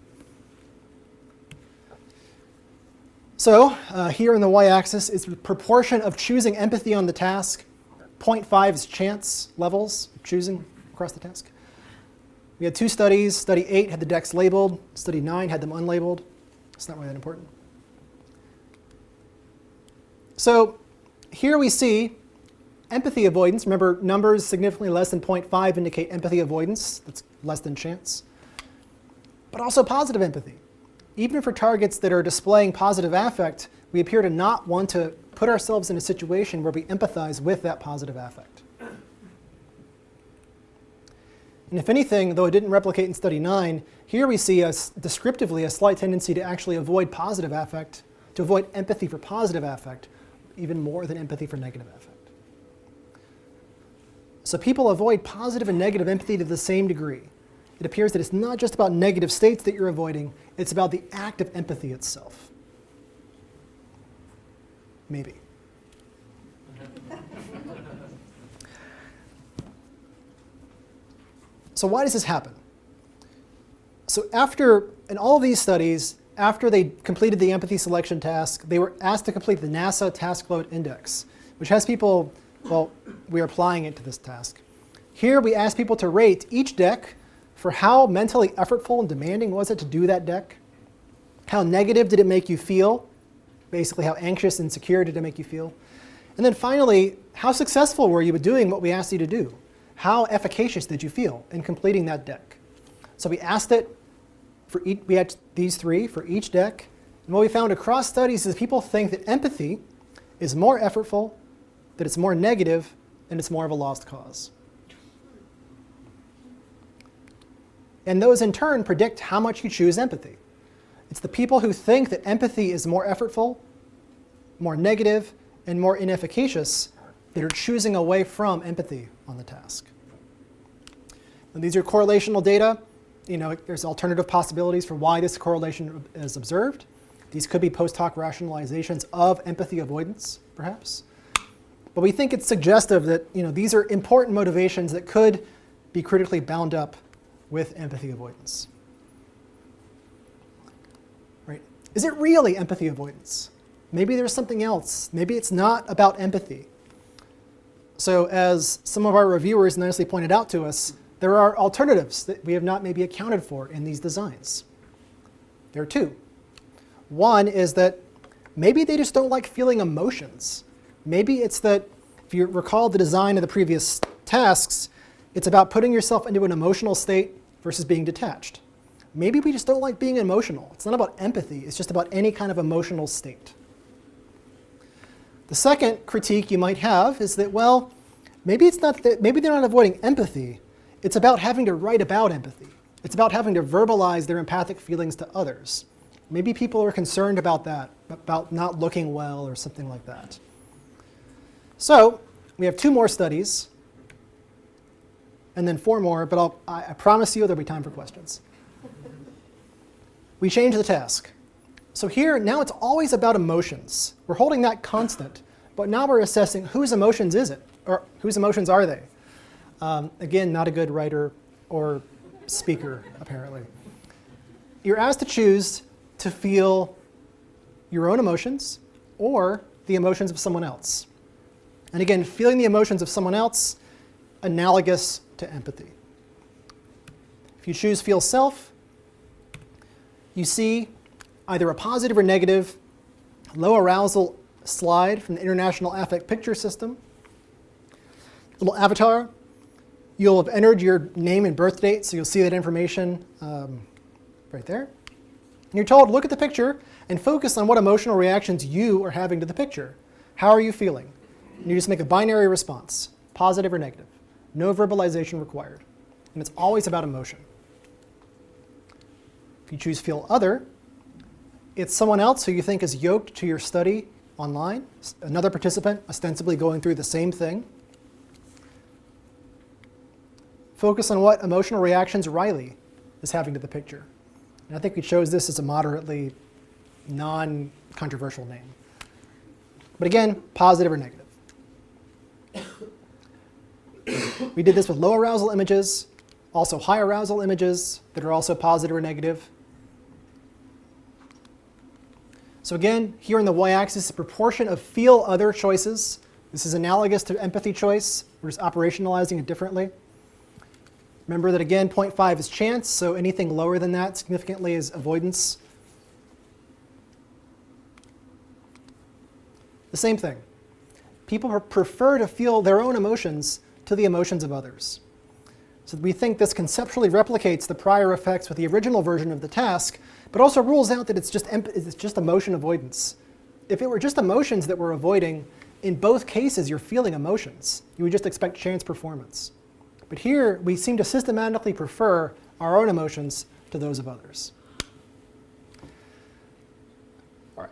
So here on the y-axis is the proportion of choosing empathy on the task. 0.5 is chance levels of choosing across the task. We had 2 studies. Study 8 had the decks labeled. Study 9 had them unlabeled. It's not really that important. So here we see empathy avoidance. Remember, numbers significantly less than 0.5 indicate empathy avoidance. That's less than chance. But also positive empathy. Even for targets that are displaying positive affect, we appear to not want to put ourselves in a situation where we empathize with that positive affect. And if anything, though it didn't replicate in study 9, here we see descriptively a slight tendency to actually avoid positive affect, to avoid empathy for positive affect, even more than empathy for negative affect. So people avoid positive and negative empathy to the same degree. It appears that it's not just about negative states that you're avoiding, it's about the act of empathy itself. Maybe. So why does this happen? So in all of these studies, after they completed the empathy selection task, they were asked to complete the NASA Task Load Index, which has people, well, we are applying it to this task. Here we ask people to rate each deck for how mentally effortful and demanding was it to do that deck? How negative did it make you feel? Basically, how anxious and insecure did it make you feel? And then finally, how successful were you at doing what we asked you to do? How efficacious did you feel in completing that deck? So we asked it for we had these 3 for each deck. And what we found across studies is people think that empathy is more effortful, that it's more negative, and it's more of a lost cause. And those in turn predict how much you choose empathy. It's the people who think that empathy is more effortful, more negative, and more inefficacious that are choosing away from empathy on the task. And these are correlational data. There's alternative possibilities for why this correlation is observed. These could be post hoc rationalizations of empathy avoidance, perhaps. But we think it's suggestive that these are important motivations that could be critically bound up with empathy avoidance. Right? Is it really empathy avoidance? Maybe there's something else. Maybe it's not about empathy. So as some of our reviewers nicely pointed out to us, there are alternatives that we have not maybe accounted for in these designs. There are two. One is that maybe they just don't like feeling emotions. Maybe it's that, if you recall the design of the previous tasks, it's about putting yourself into an emotional state versus being detached. Maybe we just don't like being emotional. It's not about empathy, it's just about any kind of emotional state. The second critique you might have is that, well, maybe they're not avoiding empathy. It's about having to write about empathy. It's about having to verbalize their empathic feelings to others. Maybe people are concerned about that, about not looking well or something like that. So we have 2 more studies, and then 4 more, but I promise you there'll be time for questions. We change the task. So here, now it's always about emotions. We're holding that constant, but now we're assessing whose emotions is it, or whose emotions are they? Again, not a good writer or speaker, apparently. You're asked to choose to feel your own emotions or the emotions of someone else. And again, feeling the emotions of someone else, analogous to empathy. If you choose feel self, you see either a positive or negative low arousal slide from the International Affect Picture System. Little avatar. You'll have entered your name and birth date, so you'll see that information right there. And you're told, look at the picture and focus on what emotional reactions you are having to the picture. How are you feeling? And you just make a binary response, positive or negative. No verbalization required. And it's always about emotion. If you choose feel other, it's someone else who you think is yoked to your study online, another participant ostensibly going through the same thing. Focus on what emotional reactions Riley is having to the picture. And I think we chose this as a moderately non-controversial name. But again, positive or negative. We did this with low arousal images, also high arousal images that are also positive or negative. So again, here on the y-axis, the proportion of feel other choices. This is analogous to empathy choice. We're just operationalizing it differently. Remember that again, 0.5 is chance, so anything lower than that significantly is avoidance. The same thing. People prefer to feel their own emotions to the emotions of others. So we think this conceptually replicates the prior effects with the original version of the task, but also rules out that it's just emotion avoidance. If it were just emotions that we're avoiding, in both cases you're feeling emotions. You would just expect chance performance. But here we seem to systematically prefer our own emotions to those of others. All right.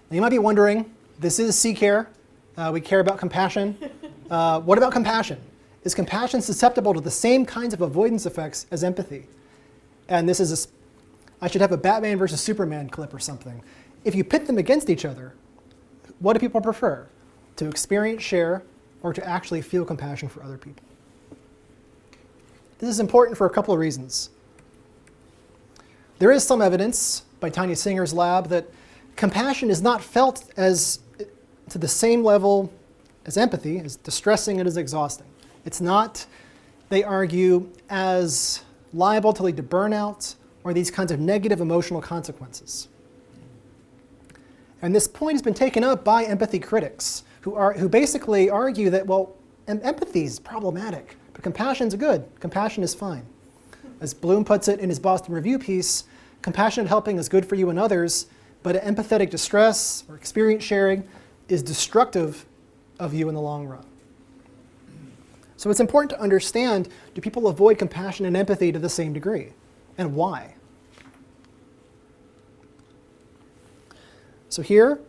Now you might be wondering, this is CCARE. We care about compassion. What about compassion? Is compassion susceptible to the same kinds of avoidance effects as empathy? And this is I should have a Batman versus Superman clip or something. If you pit them against each other, what do people prefer? To experience, share, or to actually feel compassion for other people? This is important for a couple of reasons. There is some evidence by Tanya Singer's lab that compassion is not felt as to the same level as empathy, as distressing and as exhausting. It's not, they argue, as liable to lead to burnout or these kinds of negative emotional consequences. And this point has been taken up by empathy critics who basically argue that, well, empathy is problematic, but compassion's good. Compassion is fine. As Bloom puts it in his Boston Review piece, compassionate helping is good for you and others, but empathetic distress or experience sharing is destructive of you in the long run. So it's important to understand, do people avoid compassion and empathy to the same degree? And why? So here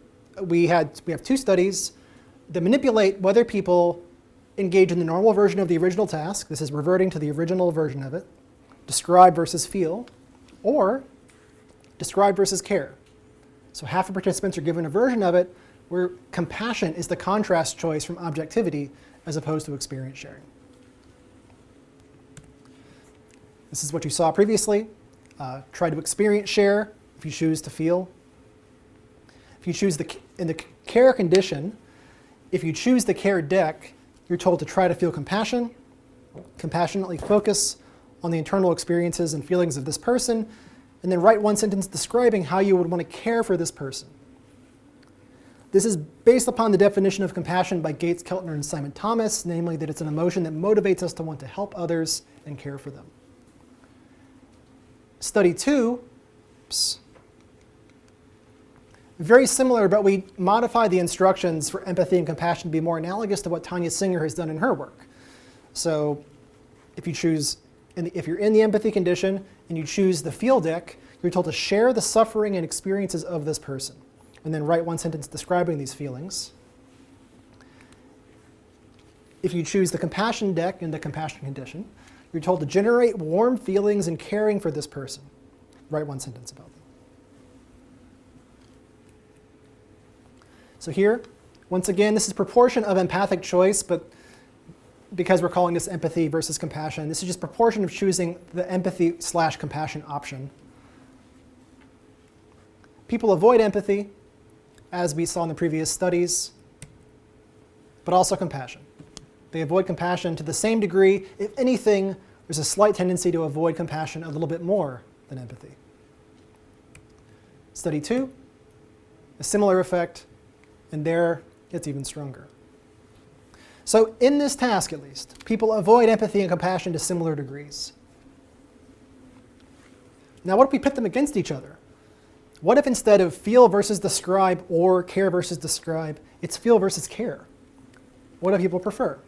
we have 2 studies that manipulate whether people engage in the normal version of the original task. This is reverting to the original version of it, describe versus feel, or describe versus care. So half of participants are given a version of it where compassion is the contrast choice from objectivity as opposed to experience sharing. This is what you saw previously. Try to experience share if you choose to feel. If you choose in the care condition, if you choose the care deck, you're told to try to feel compassion, compassionately focus on the internal experiences and feelings of this person, and then write one sentence describing how you would want to care for this person. This is based upon the definition of compassion by Gates, Keltner, and Simon Thomas, namely that it's an emotion that motivates us to want to help others and care for them. Study 2, very similar, but we modify the instructions for empathy and compassion to be more analogous to what Tanya Singer has done in her work. So if you're in the empathy condition and you choose the feel deck, you're told to share the suffering and experiences of this person, and then write one sentence describing these feelings. If you choose the compassion deck in the compassion condition, you're told to generate warm feelings and caring for this person. Write one sentence about them. So here, once again, this is proportion of empathic choice, but because we're calling this empathy versus compassion, this is just proportion of choosing the empathy/compassion option. People avoid empathy, as we saw in the previous studies, but also compassion. They avoid compassion to the same degree. If anything, there's a slight tendency to avoid compassion a little bit more than empathy. Study 2, a similar effect, and there it's even stronger. So in this task, at least, people avoid empathy and compassion to similar degrees. Now, what if we pit them against each other? What if instead of feel versus describe or care versus describe, it's feel versus care? What do people prefer?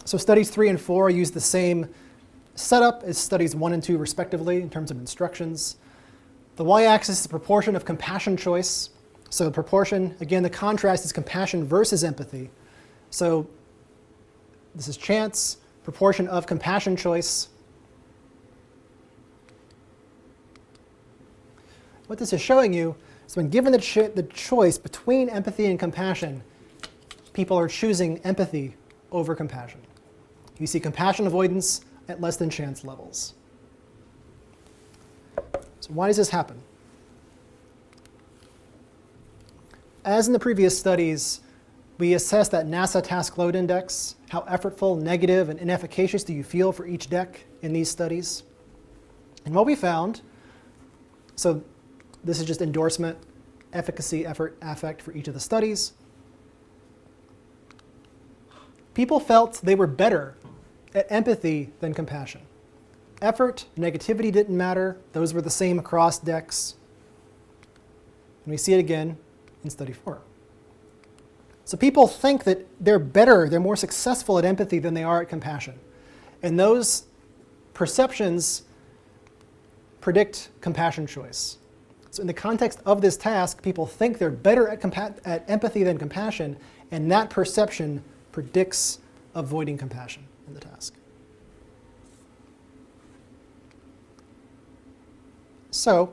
So studies 3 and 4 use the same setup as studies 1 and 2 respectively in terms of instructions. The y-axis is the proportion of compassion choice. So the proportion, again, the contrast is compassion versus empathy. So this is chance, proportion of compassion choice. What this is showing you is when given the choice between empathy and compassion, people are choosing empathy over compassion. You see compassion avoidance at less than chance levels. So why does this happen? As in the previous studies, we assessed that NASA task load index, how effortful, negative, and inefficacious do you feel for each deck in these studies. And what we found, so this is just endorsement, efficacy, effort, affect for each of the studies. People felt they were better at empathy than compassion. Effort, negativity didn't matter. Those were the same across decks. And we see it again in study 4. So people think that they're better, they're more successful at empathy than they are at compassion. And those perceptions predict compassion choice. So in the context of this task, people think they're better at empathy than compassion, and that perception predicts avoiding compassion in the task. So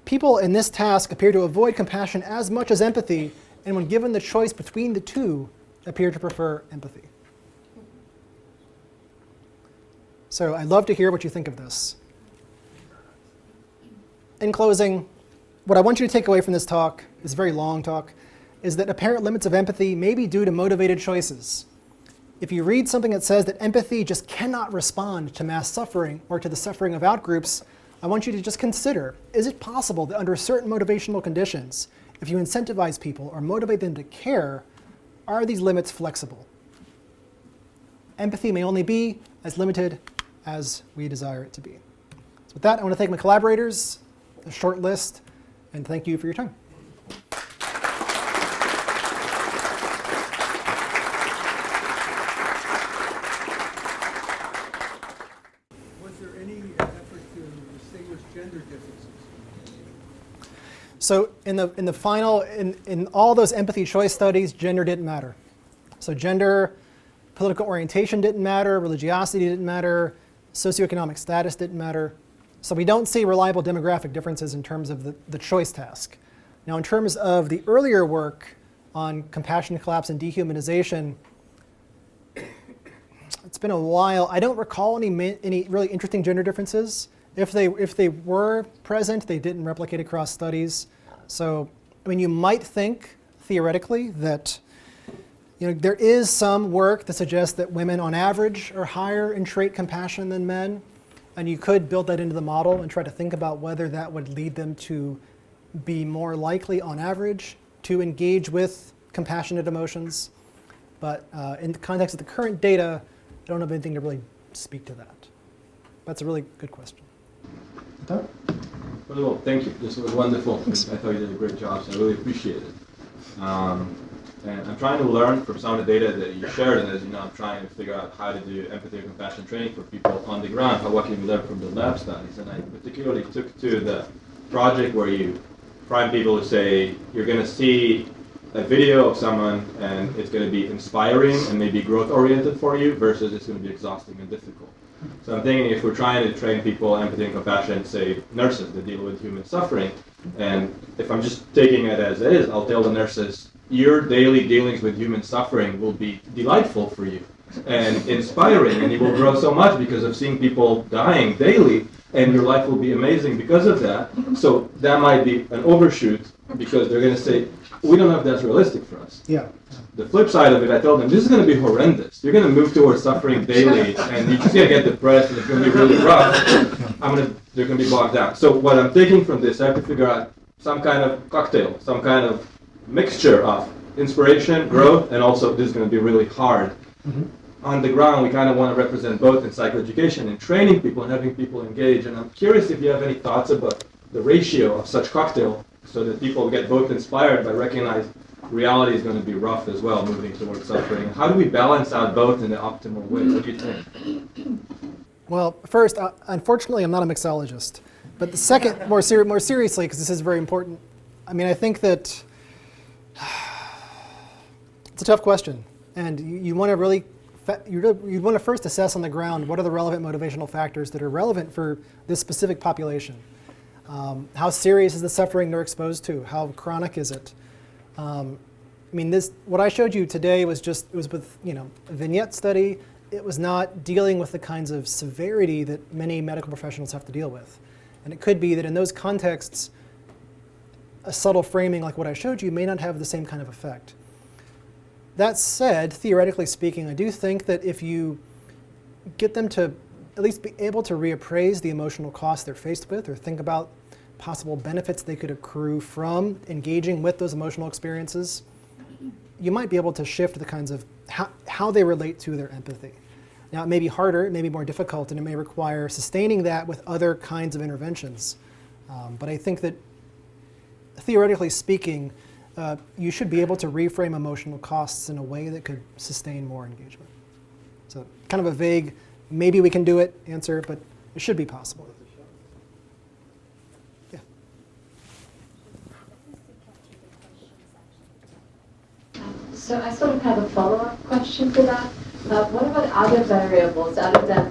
people in this task appear to avoid compassion as much as empathy, and when given the choice between the two, appear to prefer empathy. So I'd love to hear what you think of this. In closing, what I want you to take away from this talk, this very long talk, is that apparent limits of empathy may be due to motivated choices. If you read something that says that empathy just cannot respond to mass suffering or to the suffering of outgroups, I want you to just consider, is it possible that under certain motivational conditions, if you incentivize people or motivate them to care, are these limits flexible? Empathy may only be as limited as we desire it to be. So with that, I want to thank my collaborators, a short list, and thank you for your time. Was there any effort to distinguish gender differences? So in the final, in all those empathy choice studies, gender didn't matter. So gender, political orientation didn't matter, religiosity didn't matter, socioeconomic status didn't matter. So we don't see reliable demographic differences in terms of the choice task. Now, in terms of the earlier work on compassion collapse and dehumanization, it's been a while. I don't recall any really interesting gender differences. If they were present, they didn't replicate across studies. So, I mean, you might think theoretically that there is some work that suggests that women on average are higher in trait compassion than men, and you could build that into the model and try to think about whether that would lead them to be more likely on average to engage with compassionate emotions. But in the context of the current data, I don't have anything to really speak to that. That's a really good question. First of all, thank you. This was wonderful. I thought you did a great job, so I really appreciate it. And I'm trying to learn from some of the data that you shared, and as you know, I'm trying to figure out how to do empathy and compassion training for people on the ground. What can we learn from the lab studies? And I particularly took to the project where you prime people to say, you're going to see a video of someone and it's going to be inspiring and maybe growth-oriented for you versus it's going to be exhausting and difficult. So I'm thinking if we're trying to train people empathy and compassion, say nurses that deal with human suffering, and if I'm just taking it as is, I'll tell the nurses, your daily dealings with human suffering will be delightful for you and inspiring, and you will grow so much because of seeing people dying daily, and your life will be amazing because of that. So that might be an overshoot because they're going to say, we don't know if that's realistic for us. Yeah. The flip side of it, I told them, this is going to be horrendous. You're going to move towards suffering daily, and you're just going to get depressed, and it's going to be really rough. They're going to be bogged down. So what I'm taking from this, I have to figure out some kind of cocktail, some kind of mixture of inspiration, growth, and also this is going to be really hard. Mm-hmm. On the ground, we kind of want to represent both in psychoeducation and training people and having people engage. And I'm curious if you have any thoughts about the ratio of such cocktail so that people get both inspired but recognize reality is going to be rough as well, moving towards suffering. How do we balance out both in the optimal way? What do you think? Well, first, unfortunately, I'm not a mixologist. But the second, more seriously, because this is very important, I mean, I think that it's a tough question. And you want to really you'd want to first assess on the ground what are the relevant motivational factors that are relevant for this specific population. How serious is the suffering they're exposed to? How chronic is it? I mean, what I showed you today was with a vignette study. It was not dealing with the kinds of severity that many medical professionals have to deal with. And it could be that in those contexts, a subtle framing like what I showed you may not have the same kind of effect. That said, theoretically speaking, I do think that if you get them to at least be able to reappraise the emotional costs they're faced with or think about possible benefits they could accrue from engaging with those emotional experiences, you might be able to shift the kinds of how they relate to their empathy. Now, it may be harder, it may be more difficult, and it may require sustaining that with other kinds of interventions. But I think that theoretically speaking, you should be able to reframe emotional costs in a way that could sustain more engagement. So kind of a vague, maybe we can do it answer, but it should be possible. Yeah. So I sort of have a follow-up question to that. What about other variables other than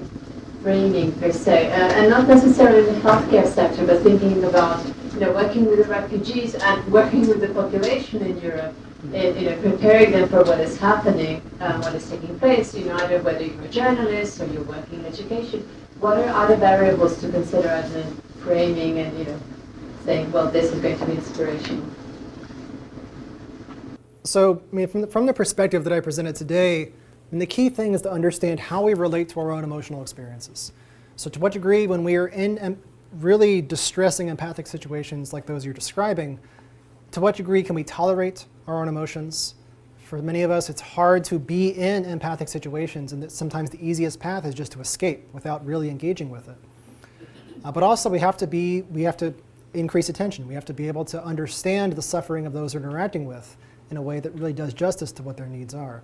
framing per se, and not necessarily in the healthcare sector, but thinking about working with the refugees and working with the population in Europe, and preparing them for what is happening, what is taking place. Either whether you're a journalist or you're working in education. What are other variables to consider as in framing and saying, well, this is going to be inspirational? So, I mean, from the perspective that I presented today, the key thing is to understand how we relate to our own emotional experiences. So to what degree, when we are in really distressing empathic situations like those you're describing, to what degree can we tolerate our own emotions? For many of us, it's hard to be in empathic situations, and that sometimes the easiest path is just to escape without really engaging with it. But also, we have to increase attention. We have to be able to understand the suffering of those we're interacting with in a way that really does justice to what their needs are.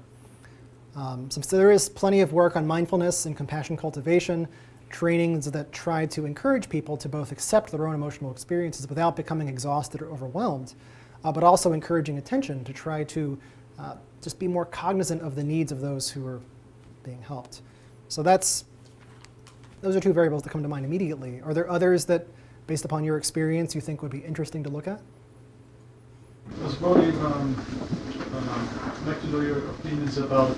So there is plenty of work on mindfulness and compassion cultivation, trainings that try to encourage people to both accept their own emotional experiences without becoming exhausted or overwhelmed, but also encouraging attention to try to just be more cognizant of the needs of those who are being helped. So that's those are two variables that come to mind immediately. Are there others that, based upon your experience, you think would be interesting to look at? I was wondering, like to know your opinions about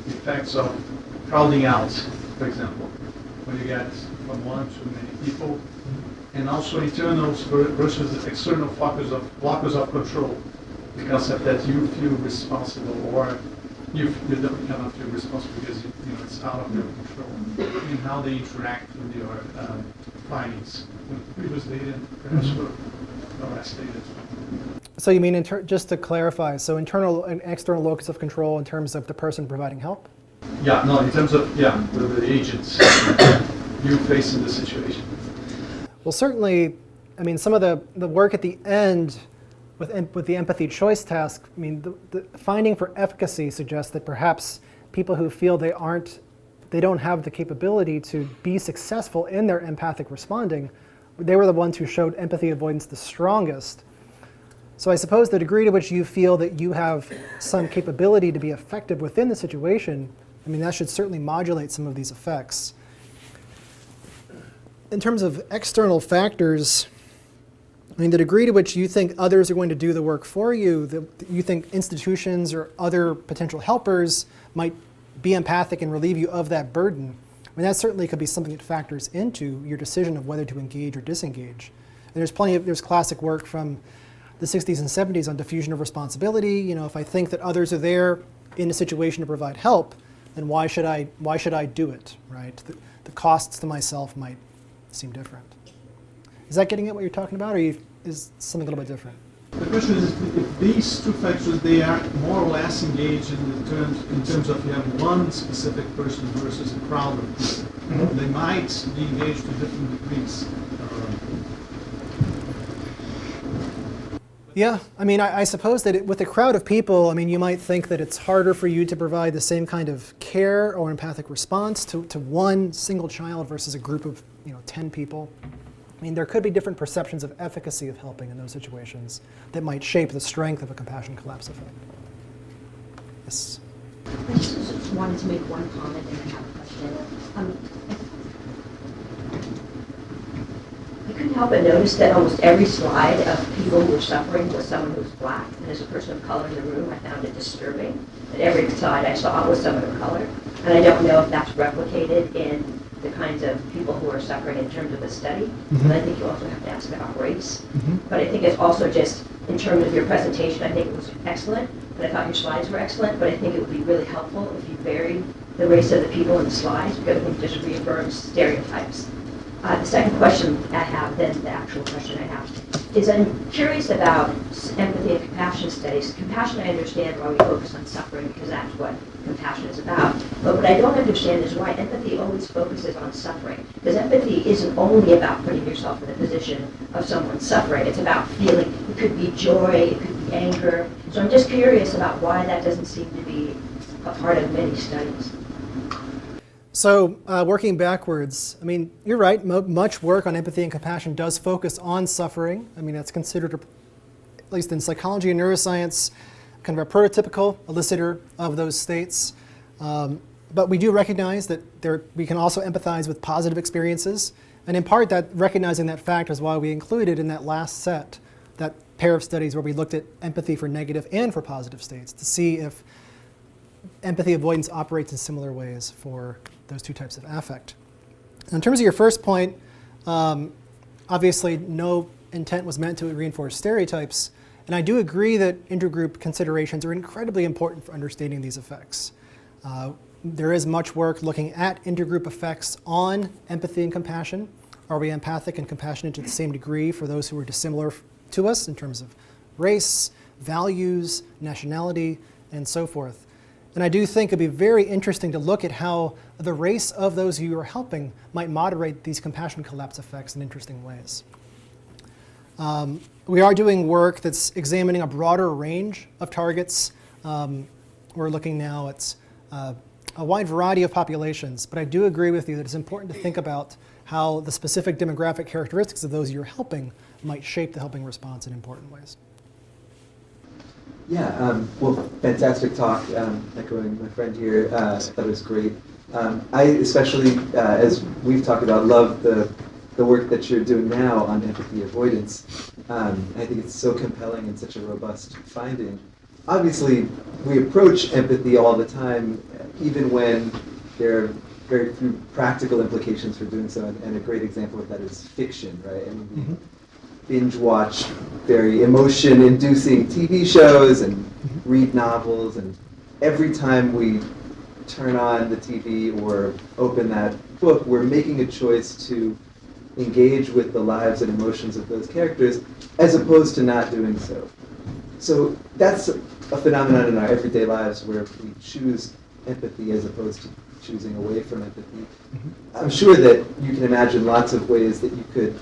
effects of crowding out, for example, when you get from one to many people, and also internal versus external locus of control. The concept that you feel responsible, or you cannot feel responsible because it's out of your control, and how they interact with your findings with previous data and perhaps for last data. So you mean, just to clarify, so internal and external locus of control in terms of the person providing help? Yeah, no, in terms of, the agents you face in the situation. Well, certainly, I mean, some of the work at the end with the empathy choice task, I mean, the finding for efficacy suggests that perhaps people who feel they don't have the capability to be successful in their empathic responding, they were the ones who showed empathy avoidance the strongest. So I suppose the degree to which you feel that you have some capability to be effective within the situation, I mean, that should certainly modulate some of these effects. In terms of external factors, I mean, the degree to which you think others are going to do the work for you, that you think institutions or other potential helpers might be empathic and relieve you of that burden, I mean, that certainly could be something that factors into your decision of whether to engage or disengage. And there's classic work from the 60s and 70s on diffusion of responsibility. You know, if I think that others are there in a situation to provide help, then why should I do it, right? The costs to myself might seem different. Is that getting at what you're talking about, or is something a little bit different? The question is if these two factors, they are more or less engaged in terms of you have one specific person versus a crowd of people. Mm-hmm. They might be engaged to different degrees. Yeah, I mean, I suppose that with a crowd of people, I mean, you might think that it's harder for you to provide the same kind of care or empathic response to one single child versus a group of 10 people. I mean, there could be different perceptions of efficacy of helping in those situations that might shape the strength of a compassion collapse effect. Yes? I just wanted to make one comment and I have a question. I couldn't help but notice that almost every slide of people who were suffering was someone who was black. And as a person of color in the room, I found it disturbing that every slide I saw was someone of color. And I don't know if that's replicated in the kinds of people who are suffering in terms of the study. Mm-hmm. And I think you also have to ask about race. Mm-hmm. But I think it's also just in terms of your presentation, I think it was excellent. But I thought your slides were excellent. But I think it would be really helpful if you varied the race of the people in the slides, because I think it just reaffirms stereotypes. The second question I have, then the actual question I have, is I'm curious about empathy and compassion studies. Compassion, I understand why we focus on suffering, because that's what compassion is about. But what I don't understand is why empathy always focuses on suffering. Because empathy isn't only about putting yourself in the position of someone suffering. It's about feeling. It could be joy, it could be anger. So I'm just curious about why that doesn't seem to be a part of many studies. So working backwards, I mean, you're right, much work on empathy and compassion does focus on suffering. I mean, that's considered, at least in psychology and neuroscience, kind of a prototypical elicitor of those states. But we do recognize that we can also empathize with positive experiences. And in part, that recognizing that fact is why we included in that last set, that pair of studies where we looked at empathy for negative and for positive states to see if empathy avoidance operates in similar ways for those two types of affect. In terms of your first point, obviously no intent was meant to reinforce stereotypes, and I do agree that intergroup considerations are incredibly important for understanding these effects. There is much work looking at intergroup effects on empathy and compassion. Are we empathic and compassionate to the same degree for those who are dissimilar to us in terms of race, values, nationality, and so forth? And I do think it'd be very interesting to look at how the race of those you are helping might moderate these compassion collapse effects in interesting ways. We are doing work that's examining a broader range of targets. We're looking now at a wide variety of populations, but I do agree with you that it's important to think about how the specific demographic characteristics of those you're helping might shape the helping response in important ways. Yeah, well, fantastic talk. Echoing my friend here, that was great. I especially, as we've talked about, love the work that you're doing now on empathy avoidance. I think it's so compelling and such a robust finding. Obviously, we approach empathy all the time, even when there are very few practical implications for doing so, and a great example of that is fiction, right? I mean, we binge watch very emotion-inducing TV shows and read novels, and every time we turn on the TV or open that book, we're making a choice to engage with the lives and emotions of those characters, as opposed to not doing so. So that's a phenomenon in our everyday lives where we choose empathy as opposed to choosing away from empathy. I'm sure that you can imagine lots of ways that you could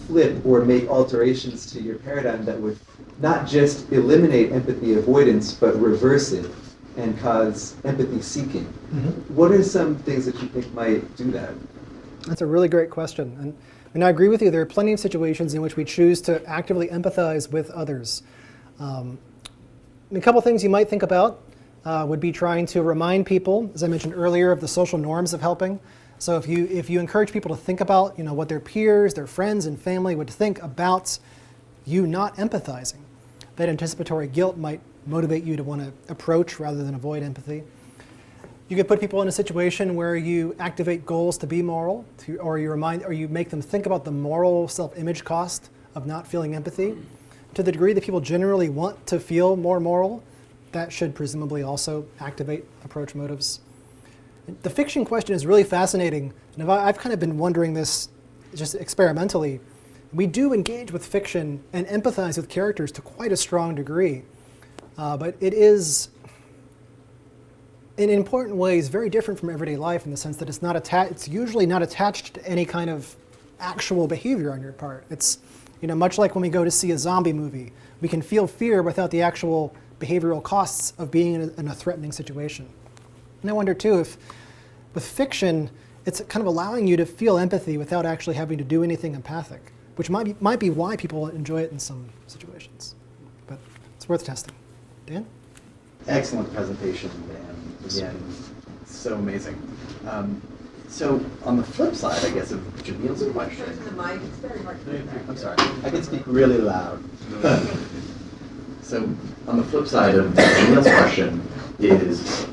flip or make alterations to your paradigm that would not just eliminate empathy avoidance, but reverse it and cause empathy seeking. What are some things that you think might do that? That's a really great question. And I agree with you. There are plenty of situations in which we choose to actively empathize with others. A couple things you might think about would be trying to remind people, as I mentioned earlier, of the social norms of helping. So if you encourage people to think about what their peers, their friends and family would think about you not empathizing, that anticipatory guilt might motivate you to want to approach rather than avoid empathy. You could put people in a situation where you activate goals to be moral, or you make them think about the moral self-image cost of not feeling empathy. To the degree that people generally want to feel more moral, that should presumably also activate approach motives. The fiction question is really fascinating, and I've kind of been wondering this just experimentally. We do engage with fiction and empathize with characters to quite a strong degree, but it is, in important ways, very different from everyday life in the sense that it's usually not attached to any kind of actual behavior on your part. It's much like when we go to see a zombie movie. We can feel fear without the actual behavioral costs of being in a threatening situation. And I wonder too if with fiction, it's kind of allowing you to feel empathy without actually having to do anything empathic, which might be why people enjoy it in some situations. But it's worth testing. Dan? Excellent presentation, Dan. Again, so amazing. So on the flip side, I guess, of Jamil's question. I'm sorry. I can speak really loud. So on the flip side of Jamil's question is,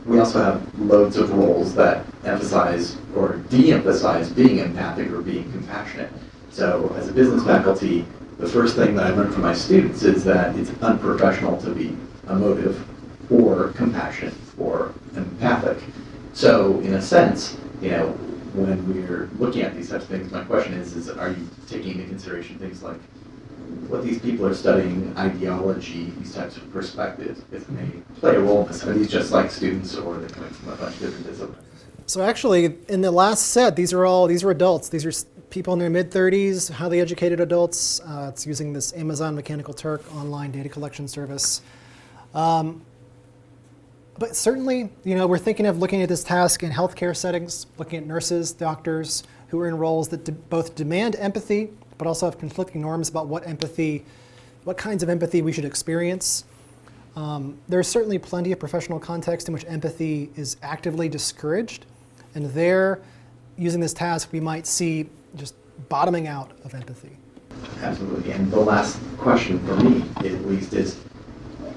we also have loads of roles that emphasize or de-emphasize being empathic or being compassionate. So as a business faculty, the first thing that I learned from my students is that it's unprofessional to be emotive or compassionate or empathic. So in a sense, when we're looking at these types of things, my question is are you taking into consideration things like what these people are studying, ideology, these types of perspectives, if they play a role in this? Are these just like students, or are they coming from a bunch of different disciplines? So actually, in the last set, these are adults. These are people in their mid-30s, highly educated adults. It's using this Amazon Mechanical Turk online data collection service. But certainly, we're thinking of looking at this task in healthcare settings, looking at nurses, doctors who are in roles that both demand empathy, but also have conflicting norms about what kinds of empathy we should experience. There's certainly plenty of professional context in which empathy is actively discouraged. And there, using this task, we might see just bottoming out of empathy. Absolutely. And the last question for me, at least, is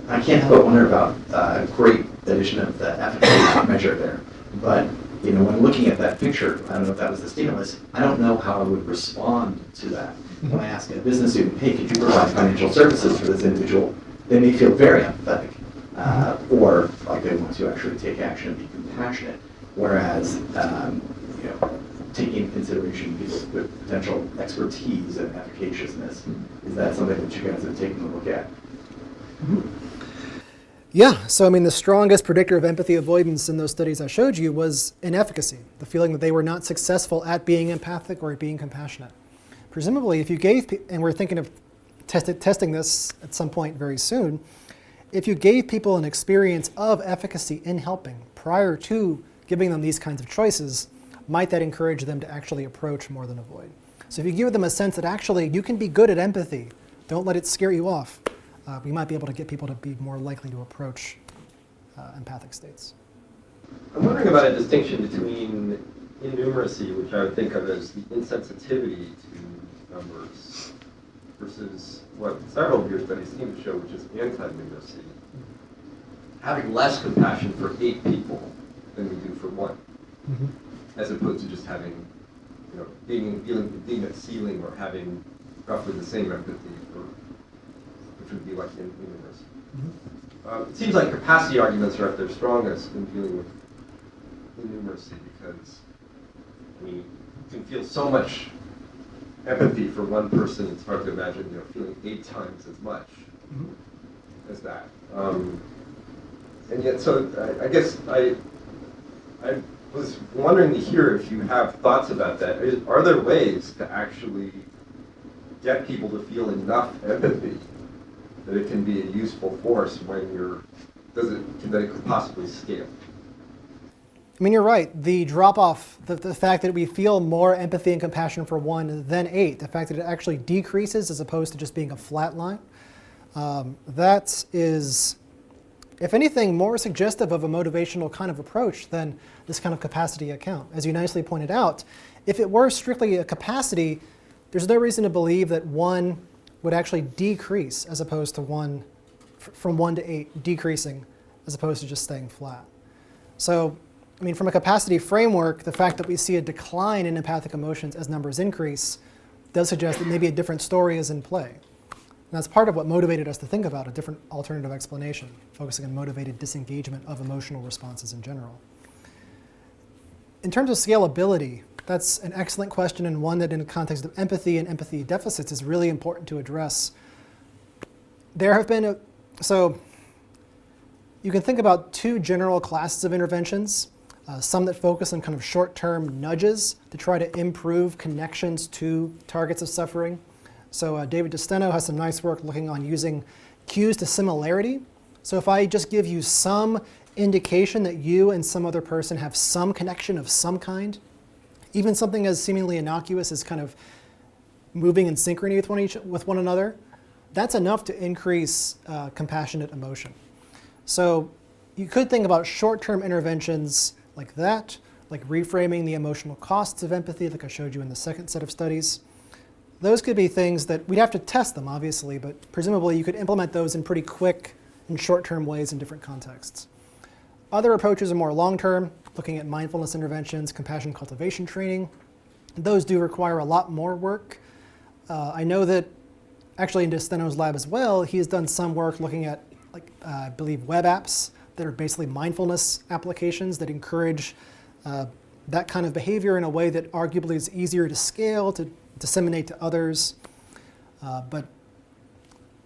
I can't help but wonder about a great addition of the efficacy measure there. But when looking at that picture, I don't know if that was the stimulus, I don't know how I would respond to that. When I ask a business student, hey, could you provide financial services for this individual, they may feel very empathetic, or like they want to actually take action and be compassionate. Whereas, taking into consideration people's potential expertise and efficaciousness, is that something that you guys have taken a look at? Yeah, so the strongest predictor of empathy avoidance in those studies I showed you was inefficacy, the feeling that they were not successful at being empathic or at being compassionate. Presumably, if you gave, and we're thinking of testing this at some point very soon, if you gave people an experience of efficacy in helping prior to giving them these kinds of choices, might that encourage them to actually approach more than avoid? So if you give them a sense that actually you can be good at empathy, don't let it scare you off, we might be able to get people to be more likely to approach empathic states. I'm wondering about a distinction between innumeracy, which I would think of as the insensitivity to numbers, versus what several of your studies seem to show, which is anti-numeracy. Having less compassion for 8 people than we do for 1, as opposed to just having, being at ceiling or having roughly the same empathy for, which would be like innumeracy. It seems like capacity arguments are at their strongest in dealing with innumeracy because, you can feel so much empathy for one person, it's hard to imagine, feeling 8 times as much as that. And yet, so I guess I was wondering to hear if you have thoughts about that. Are there ways to actually get people to feel enough empathy that it can be a useful force when that it could possibly scale? I mean, you're right. The drop-off, the fact that we feel more empathy and compassion for 1 than 8, the fact that it actually decreases as opposed to just being a flat line, that is, if anything, more suggestive of a motivational kind of approach than this kind of capacity account. As you nicely pointed out, if it were strictly a capacity, there's no reason to believe that 1 would actually decrease as opposed to 1, from 1 to 8, decreasing as opposed to just staying flat. So, I mean, from a capacity framework, the fact that we see a decline in empathic emotions as numbers increase does suggest that maybe a different story is in play. And that's part of what motivated us to think about a different alternative explanation, focusing on motivated disengagement of emotional responses in general. In terms of scalability, that's an excellent question and one that in the context of empathy and empathy deficits is really important to address. There have been, so you can think about 2 general classes of interventions. Some that focus on kind of short-term nudges to try to improve connections to targets of suffering. So David DeSteno has some nice work looking on using cues to similarity. So if I just give you some indication that you and some other person have some connection of some kind, even something as seemingly innocuous as kind of moving in synchrony with one another, that's enough to increase compassionate emotion. So you could think about short-term interventions like that, like reframing the emotional costs of empathy, like I showed you in the second set of studies. Those could be things that we'd have to test them, obviously, but presumably you could implement those in pretty quick and short-term ways in different contexts. Other approaches are more long-term, looking at mindfulness interventions, compassion cultivation training. Those do require a lot more work. I know that actually in DeSteno's lab as well, he has done some work looking at, I believe, web apps that are basically mindfulness applications that encourage that kind of behavior in a way that arguably is easier to scale, to disseminate to others. But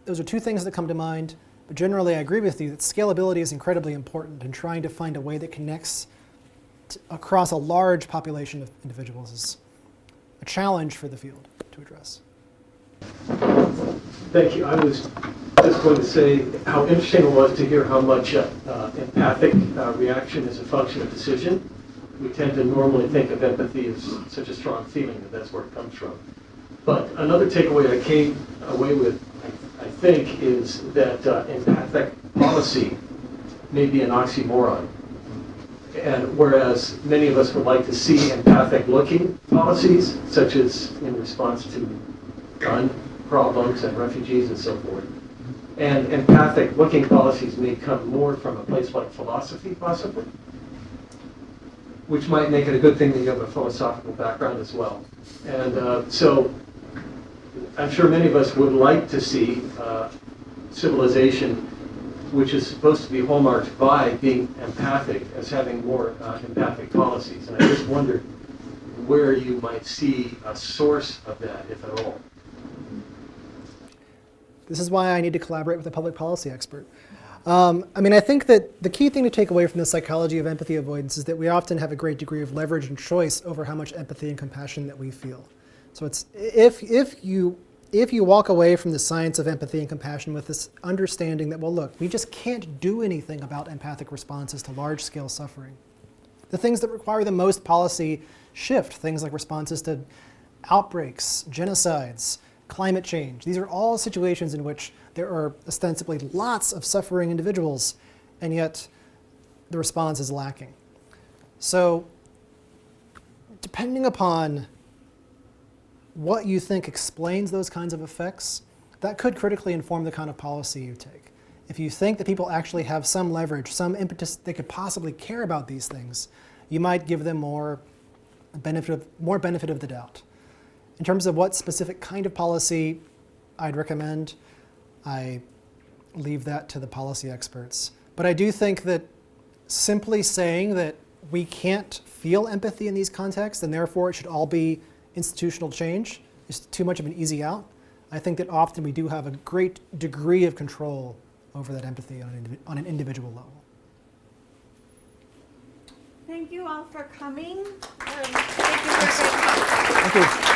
those are 2 things that come to mind. But generally, I agree with you that scalability is incredibly important, and trying to find a way that connects across a large population of individuals is a challenge for the field to address. Thank you. I was just going to say how interesting it was to hear how much empathic reaction is a function of decision. We tend to normally think of empathy as such a strong feeling that that's where it comes from. But another takeaway I came away with, I think, is that empathic policy may be an oxymoron. And whereas many of us would like to see empathic-looking policies, such as in response to gun problems and refugees and so forth, and empathic-looking policies may come more from a place like philosophy, possibly, which might make it a good thing that you have a philosophical background as well. And so I'm sure many of us would like to see civilization which is supposed to be hallmarked by being empathic, as having more empathic policies. And I just wondered where you might see a source of that, if at all. This is why I need to collaborate with a public policy expert. I mean, I think that the key thing to take away from the psychology of empathy avoidance is that we often have a great degree of leverage and choice over how much empathy and compassion that we feel. So it's if you walk away from the science of empathy and compassion with this understanding that, well, look, we just can't do anything about empathic responses to large-scale suffering. The things that require the most policy shift, things like responses to outbreaks, genocides, climate change. These are all situations in which there are ostensibly lots of suffering individuals, and yet the response is lacking. So depending upon what you think explains those kinds of effects, that could critically inform the kind of policy you take. If you think that people actually have some leverage, some impetus, they could possibly care about these things, you might give them more benefit of the doubt. In terms of what specific kind of policy I'd recommend, I leave that to the policy experts. But I do think that simply saying that we can't feel empathy in these contexts and therefore it should all be institutional change is too much of an easy out. I think that often we do have a great degree of control over that empathy on an individual level. Thank you all for coming. Thank you for a great talk. Thank you.